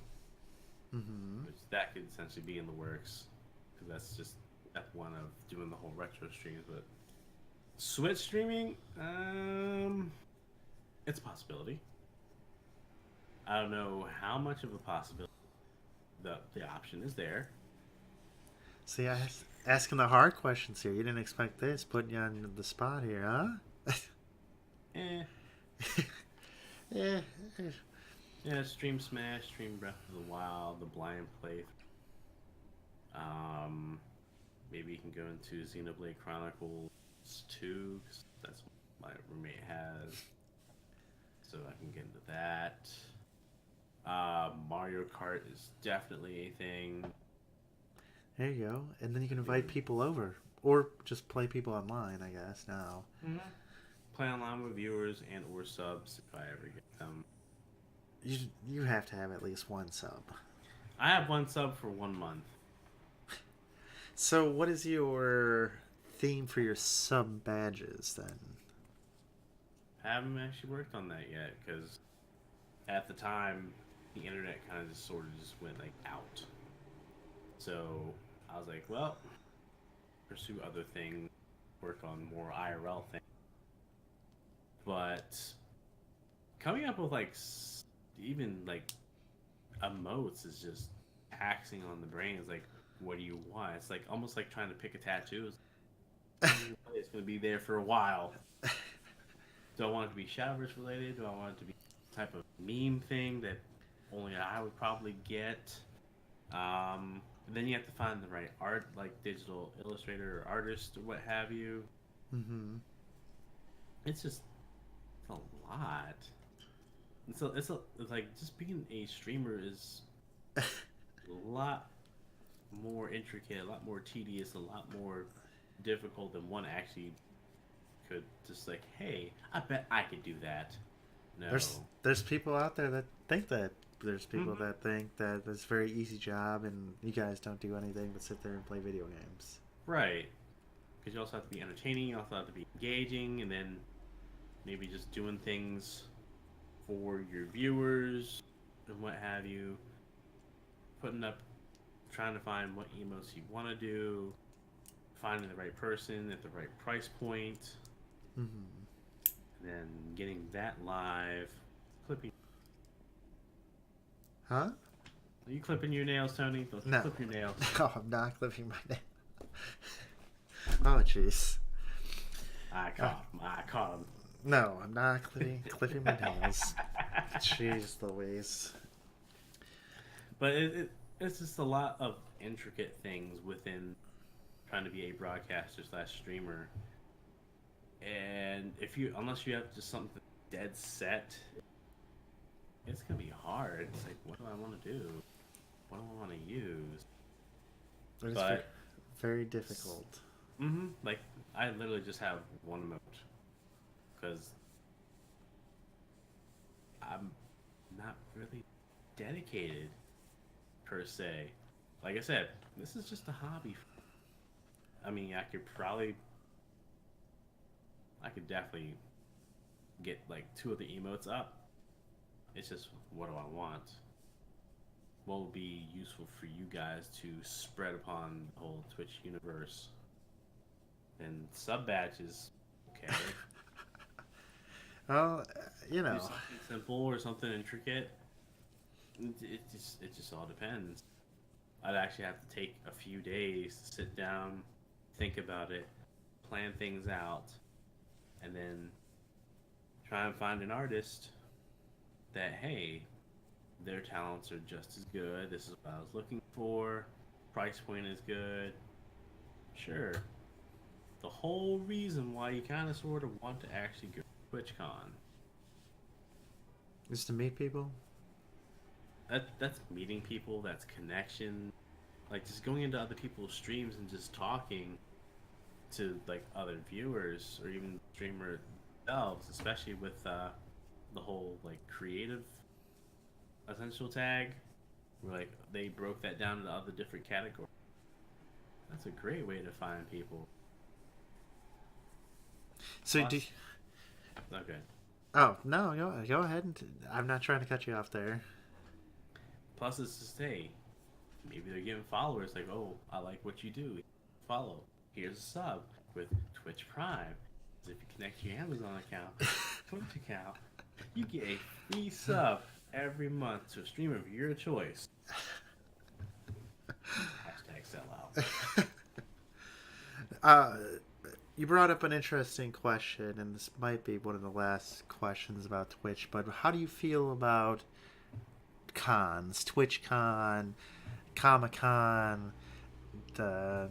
which that could essentially be in the works, because that's just step 1 of doing the whole retro streams. But Switch streaming, it's a possibility. I don't know how much of a possibility. The option is there. See, I asking the hard questions here. You didn't expect this, putting you on the spot here, huh? Yeah, stream Smash, stream Breath of the Wild, the blind playthrough. Maybe you can go into Xenoblade Chronicles 2, because that's what my roommate has. So I can get into that. Mario Kart is definitely a thing. There you go. And then you can invite people over. Or just play people online, I guess, now. Play online with viewers and or subs if I ever get them. You have to have at least 1 sub. I have 1 sub for 1 month. So what is your theme for your sub badges, then? haven't actually worked on that yet because at the time the internet kind of just sort of just went like out. So I was like, well, pursue other things, work on more IRL things. But coming up with like even like emotes is just taxing on the brain. It's like, what do you want? It's like almost like trying to pick a tattoo. It's going to be there for a while. Do I want it to be Shadowverse related? Do I want it to be type of meme thing that only I would probably get? Then you have to find the right art, like digital illustrator or artist or what have you. Mm-hmm. It's just a lot. It's like just being a streamer is a lot more intricate, a lot more tedious, a lot more difficult than one actually could just like, hey, I bet I could do that. No. There's people out there that think that. There's people that think that it's a very easy job and you guys don't do anything but sit there and play video games. Right. Because you also have to be entertaining, you also have to be engaging, and then maybe just doing things for your viewers and what have you. Putting up, trying to find what emotes you want to do, finding the right person at the right price point, Mm-hmm. and then getting that live, clipping. Huh? Are you clipping your nails, Tony? Don't No. clip your nails. No, I'm not clipping my nail. Oh, jeez. I caught him. No, I'm not clipping my nails. Jeez Louise. But it's just a lot of intricate things within trying to be a broadcaster / streamer. And unless you have just something dead set, it's gonna be hard. It's like, what do I want to do? What do I want to use? It's very difficult. Like, I literally just have one emote because I'm not really dedicated per se. Like I said, this is just a hobby. I mean, I could definitely get like 2 of the emotes up. It's just, what do I want? What will be useful for you guys to spread upon the whole Twitch universe? And sub badges, okay. Well, Do something simple or something intricate. It just all depends. I'd actually have to take a few days to sit down, think about it, plan things out, and then try and find an artist that, hey, their talents are just as good. This is what I was looking for. Price point is good. Sure. The whole reason why you kind of sort of want to actually go to TwitchCon. Is to meet people? That's meeting people, that's connection. Like, just going into other people's streams and just talking to, like, other viewers or even streamers themselves, especially with the whole, like, creative essential tag, where, like, they broke that down into other different categories. That's a great way to find people. So Plus, okay. Oh, no, go ahead. I'm not trying to cut you off there. Plus, it's just, hey, maybe they're giving followers, like, oh, I like what you do. Follow. Here's a sub with Twitch Prime. If you connect your Amazon account, Twitch account, you get a free sub every month to a streamer of your choice. Hashtag sellout. You brought up an interesting question, and this might be one of the last questions about Twitch, but how do you feel about cons? TwitchCon, Comic-Con, the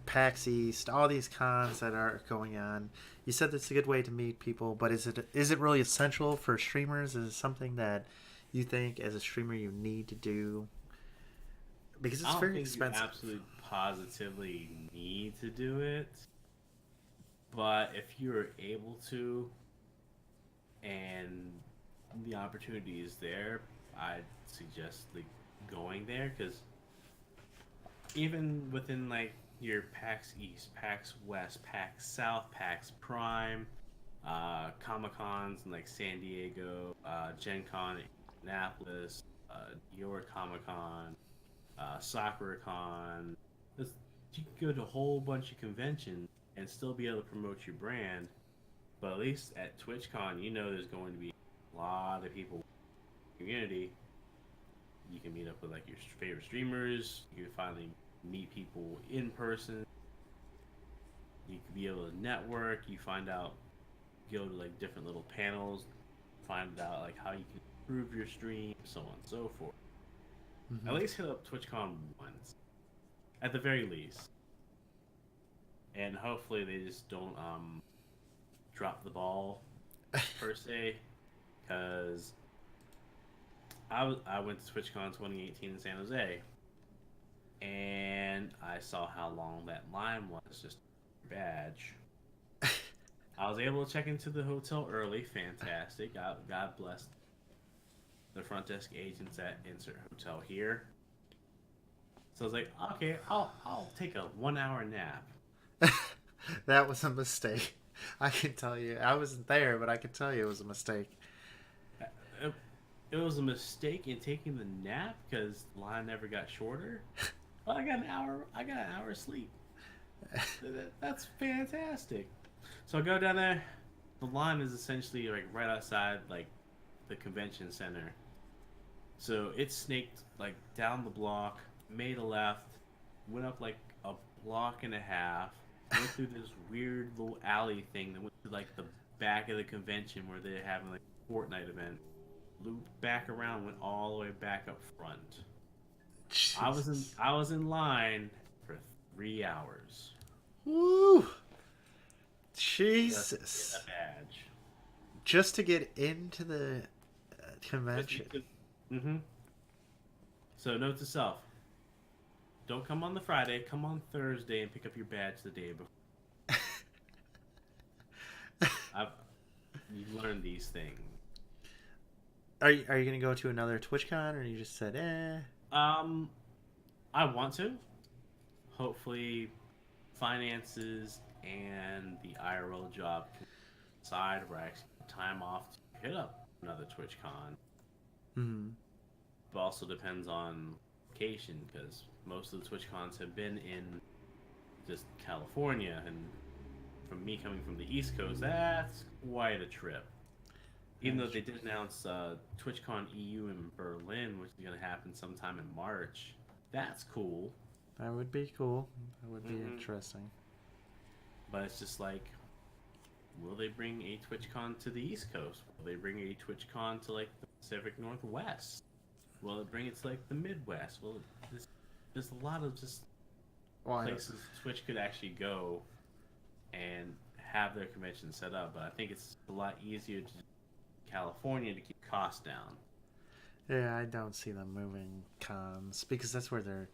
PAX East, all these cons that are going on. You said it's a good way to meet people, but is it really essential for streamers? Is it something that you think as a streamer you need to do? Because it's very expensive. You absolutely positively need to do it. But if you're able to, and the opportunity is there, I'd suggest like going there, because even within like your PAX East, PAX West, PAX South, PAX Prime, Comic Cons in like San Diego, Gen Con in Annapolis, New York Comic Con, Sakura Con. You can go to a whole bunch of conventions and still be able to promote your brand. But at least at TwitchCon, you know there's going to be a lot of people in the community. You can meet up with like your favorite streamers. You can finally meet people in person. You can be able to network. You find out, go to like different little panels, find out like how you can improve your stream, so on and so forth. Mm-hmm. At least hit up TwitchCon once, at the very least, and hopefully they just don't drop the ball per se, because I went to TwitchCon 2018 in San Jose, and I saw how long that line was just for your badge. I was able to check into the hotel early. Fantastic. God bless the front desk agents at Insert Hotel here. So I was like, okay, I'll take a 1 hour nap. That was a mistake. I can tell you. I wasn't there, but I can tell you it was a mistake. It was a mistake in taking the nap because the line never got shorter. Well, I got an hour. I got an hour of sleep. That's fantastic. So I go down there. The line is essentially like right outside like the convention center. So it snaked like down the block, made a left, went up like a block and a half, went through this weird little alley thing that went to like the back of the convention where they're having like a Fortnite event. Looped back around, went all the way back up front. Jesus. I was in line for 3 hours. Woo! Jesus. Just to get a badge. Just to get into the convention. Mm-hmm. So note to self: don't come on the Friday. Come on Thursday and pick up your badge the day before. You learn these things. Are you gonna go to another TwitchCon, or you just said I want to. Hopefully, finances and the IRL job can decide where I actually have time off to hit up another TwitchCon. Mm-hmm. But also depends on location, because most of the TwitchCons have been in just California, and from me coming from the East Coast, that's quite a trip. Even though they did announce TwitchCon EU in Berlin, which is going to happen sometime in March. That's cool. That would be cool. That would be interesting. But it's just like, will they bring a TwitchCon to the East Coast? Will they bring a TwitchCon to like the Pacific Northwest? Will it bring it to like the Midwest? Well, there's a lot of just places Twitch could actually go and have their convention set up. But I think it's a lot easier to California to keep costs down. Yeah, I don't see them moving cons because that's where they're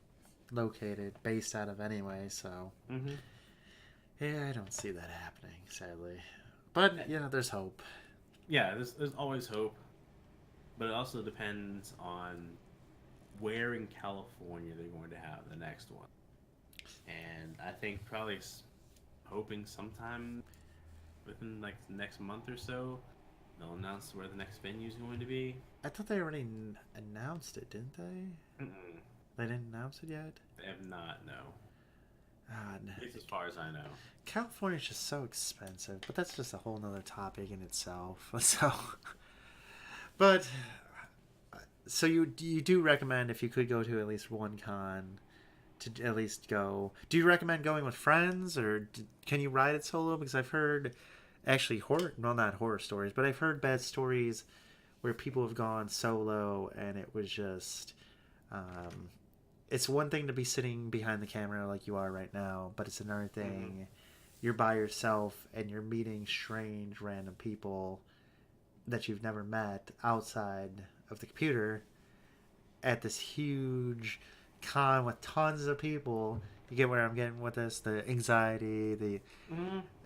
located, based out of anyway. So, yeah, I don't see that happening, sadly. But you know, there's hope. Yeah, there's always hope, but it also depends on where in California they're going to have the next one. And I think probably hoping sometime within like the next month or so, they'll announce where the next venue is going to be. I thought they already announced it, didn't they? Mm-mm. They didn't announce it yet? They have not, no. No. At least as far as I know. California's just so expensive, but that's just a whole nother topic in itself. So, but, so you do recommend, if you could go to at least one con, to at least go. Do you recommend going with friends, or can you ride it solo? Because I've heard, actually, not horror stories, but I've heard bad stories where people have gone solo and it was just, it's one thing to be sitting behind the camera like you are right now, but it's another thing, you're by yourself and you're meeting strange random people that you've never met outside of the computer at this huge con with tons of people. You get where I'm getting with this? The anxiety,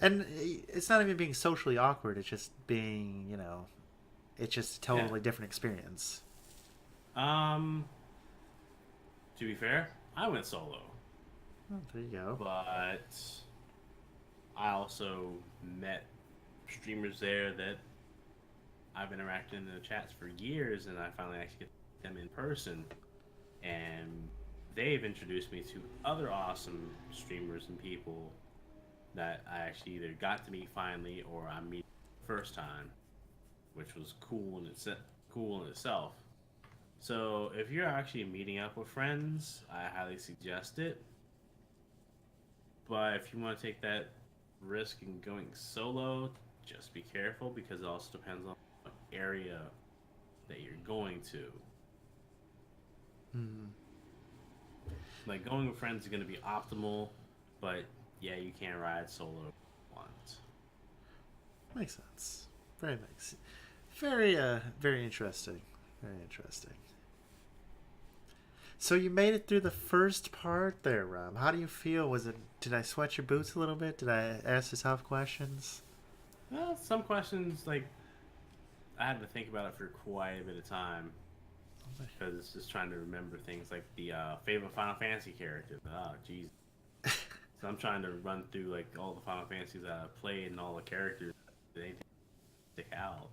and it's not even being socially awkward. It's just being, you know, it's just a totally different experience. To be fair, I went solo. Oh, there you go. But I also met streamers there that I've interacted in the chats for years, and I finally actually get them in person, and they've introduced me to other awesome streamers and people that I actually either got to meet finally or I'm meeting the first time, which was cool in itself. So if you're actually meeting up with friends, I highly suggest it. But if you want to take that risk in going solo, just be careful because it also depends on what area that you're going to. Hmm. Like going with friends is going to be optimal, but yeah, you can't ride solo once. Makes sense. Very interesting. Very interesting. So you made it through the first part there, Rob. How do you feel? Did I sweat your boots a little bit? Did I ask the tough questions? Well, some questions, like, I had to think about it for quite a bit of time because it's just trying to remember things like the favorite Final Fantasy character. Oh, jeez. So I'm trying to run through, like, all the Final Fantasies that I've played and all the characters that they stick out.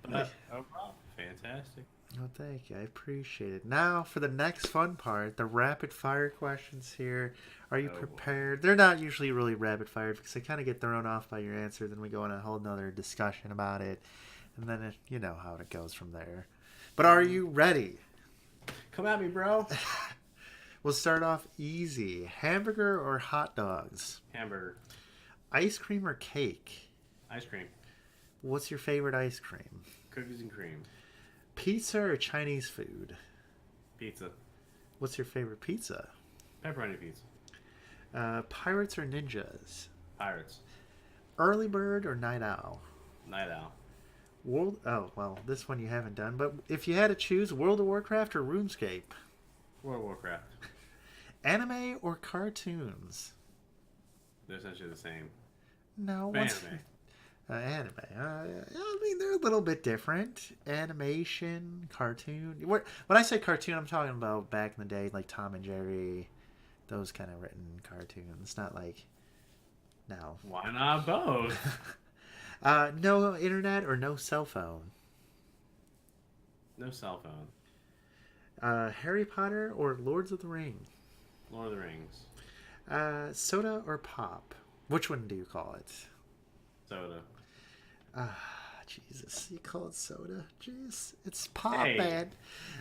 But overall, fantastic. Well, thank you. I appreciate it. Now, for the next fun part, the rapid fire questions here. Are you prepared? They're not usually really rapid fire because they kind of get thrown off by your answer. Then we go on a whole nother discussion about it. And then you know how it goes from there. But are you ready? Come at me, bro. We'll start off easy. Hamburger or hot dogs? Hamburger. Ice cream or cake? Ice cream. What's your favorite ice cream? Cookies and cream. Pizza or Chinese food? Pizza. What's your favorite pizza? Pepperoni pizza. Pirates or ninjas? Pirates. Early bird or night owl? Night owl. Oh, well, this one you haven't done. But if you had to choose, World of Warcraft or RuneScape? World of Warcraft. Anime or cartoons? They're essentially the same. No. Anime. Anime. I mean, they're a little bit different. Animation, cartoon. When I say cartoon, I'm talking about back in the day, like Tom and Jerry, those kind of written cartoons. Not like now. Why not both? No internet or no cell phone? No cell phone. Harry Potter or Lords of the Ring? Lord of the Rings. Soda or pop? Which one do you call it? Soda. Jesus, you call it soda? Jeez, it's pop, Hey. man.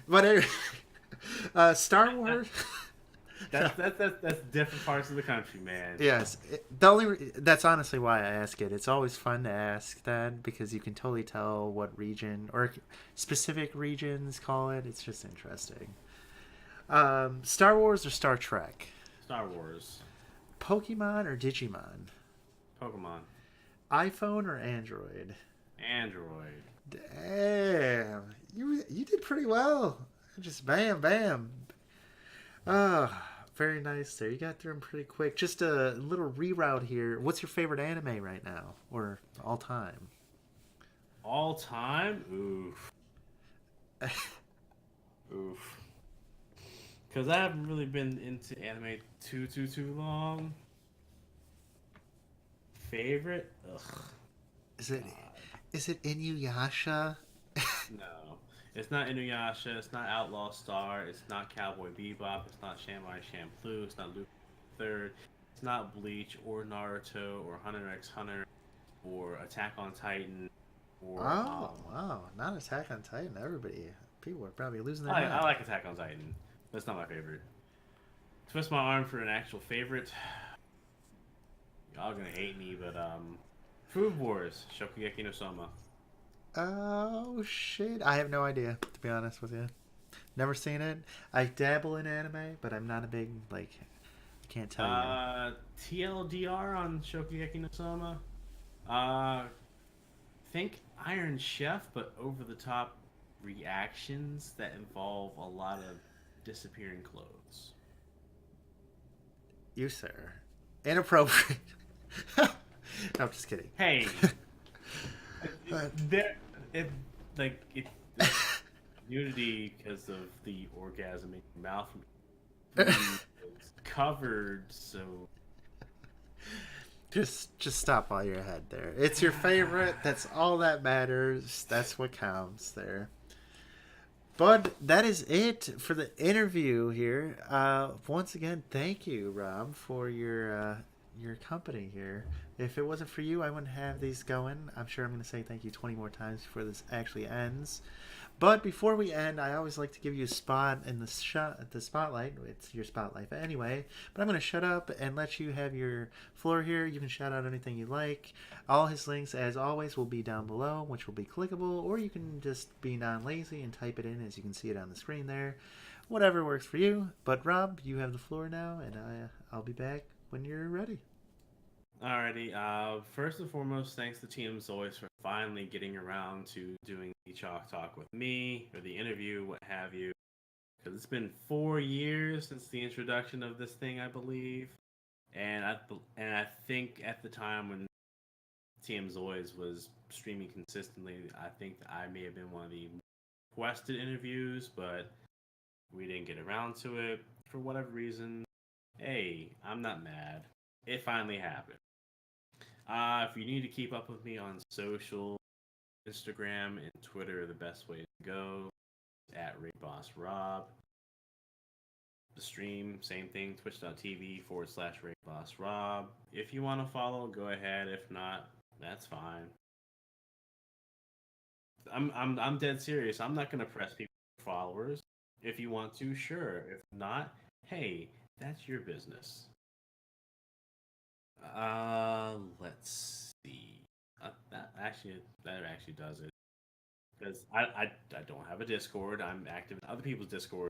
But anyway, Star Wars. That's different parts of the country, man. Yes, that's honestly why I ask it. It's always fun to ask that because you can totally tell what region or specific regions call it. It's just interesting. Star Wars or Star Trek? Star Wars. Pokemon or Digimon? Pokemon. iPhone or Android? Android. Damn, you did pretty well. Just bam, bam. Very nice there. You got through them pretty quick. Just a little reroute here. What's your favorite anime right now or all time? All time? Oof. Oof. Because I haven't really been into anime too long. Favorite? Ugh. Is it Inuyasha? No. It's not Inuyasha, it's not Outlaw Star, it's not Cowboy Bebop, it's not Samurai Champloo, it's not Luke Third, it's not Bleach or Naruto or Hunter x Hunter or Attack on Titan or Wow, not Attack on Titan. People are probably losing their mind. I like Attack on Titan. That's not my favorite. Twist my arm for an actual favorite. Y'all gonna hate me, but Food Wars, Shokugeki no Soma. Oh shit! I have no idea, to be honest with you. Never seen it. I dabble in anime, but I'm not a big I can't tell you. TLDR on Shokugeki no Soma. Think Iron Chef, but over the top reactions that involve a lot of disappearing clothes. You, sir, inappropriate. No, I'm just kidding. Hey. It's nudity because of the orgasm in your mouth. It's covered, so Just stop while you're ahead there. It's your favorite. That's all that matters. That's what counts there. But that is it for the interview here. Once again, thank you, Rob, for your company here. If it wasn't for you, I wouldn't have these going. I'm sure I'm going to say thank you 20 more times before this actually ends. But before we end, I always like to give you a spot in the spotlight. It's your spotlight anyway. But I'm going to shut up and let you have your floor here. You can shout out anything you like. All his links, as always, will be down below, which will be clickable. Or you can just be non-lazy and type it in as you can see it on the screen there. Whatever works for you. But Rob, you have the floor now, and I'll be back when you're ready. Alrighty. First and foremost, thanks to Tmzoids for finally getting around to doing the Chalk Talk with me, or the interview, what have you. Because it's been 4 years since the introduction of this thing, I believe. And I think at the time when Tmzoids was streaming consistently, I think that I may have been one of the requested interviews, but we didn't get around to it for whatever reason. Hey, I'm not mad. It finally happened. If you need to keep up with me on social, Instagram and Twitter are the best way to go. At RaidBossRob. The stream, same thing, twitch.tv/RaidBossRob. If you want to follow, go ahead. If not, that's fine. I'm dead serious. I'm not gonna press people for followers. If you want to, sure. If not, hey, that's your business. Let's see. That actually does it. Because I don't have a Discord. I'm active in other people's Discord.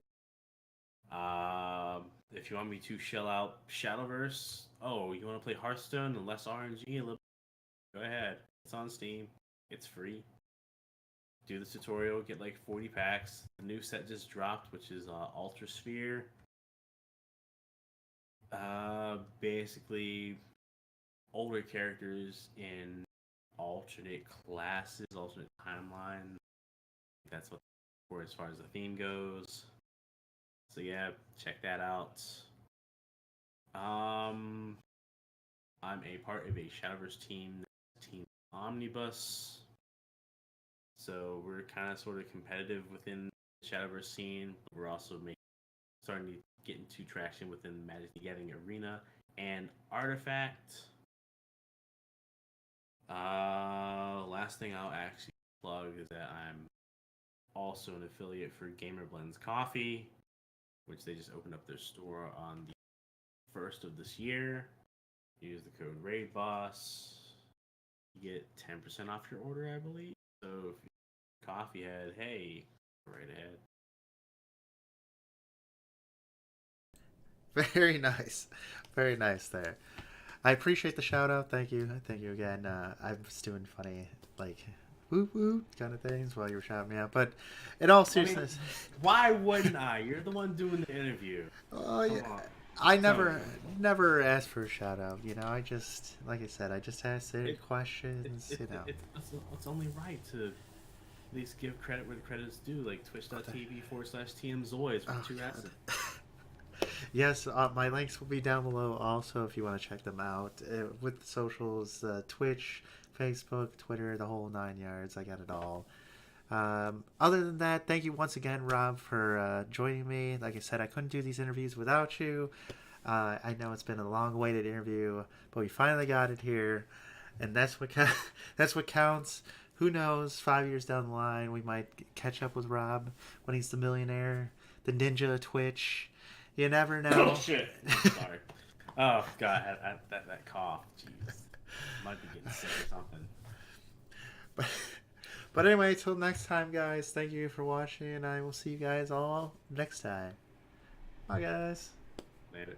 If you want me to shell out Shadowverse, oh, you want to play Hearthstone and less RNG a little, go ahead. It's on Steam. It's free. Do the tutorial, get like 40 packs. The new set just dropped, which is Ultra Sphere. Basically older characters in alternate classes, alternate timeline. That's what for as far as the theme goes. So yeah, check that out. I'm a part of a Shadowverse team, Team Omnibus. So we're kind of sort of competitive within the Shadowverse scene. But we're also starting to get into traction within Magic the Gathering Arena and Artifact. Last thing I'll actually plug is that I'm also an affiliate for Gamer Blends Coffee, which they just opened up their store on the 1st of this year. Use the code RaidBoss. You get 10% off your order, I believe. So if you're a coffee head, hey, go right ahead. Very nice. Very nice there. I appreciate the shout out. Thank you. Thank you again. I was doing funny, like, woo woo kind of things while you were shouting me out. But in all seriousness. Why wouldn't I? You're the one doing the interview. Oh, yeah. I never asked for a shout out. You know, I just, like I said, I just asked questions. It's only right to at least give credit where the credit's due, like twitch.tv/Tmzoids with 2 S's. Yes, my links will be down below also if you want to check them out. With the socials, Twitch, Facebook, Twitter, the whole 9 yards. I got it all. Other than that, thank you once again, Rob, for joining me. Like I said, I couldn't do these interviews without you. I know it's been a long-awaited interview, but we finally got it here, and that's what counts. Who knows? 5 years down the line, we might catch up with Rob when he's the millionaire, the ninja of Twitch. You never know. Oh shit! Sorry. Oh god, that cough. Jeez, might be getting sick or something. But anyway, till next time, guys. Thank you for watching, and I will see you guys all next time. Bye, guys. Later.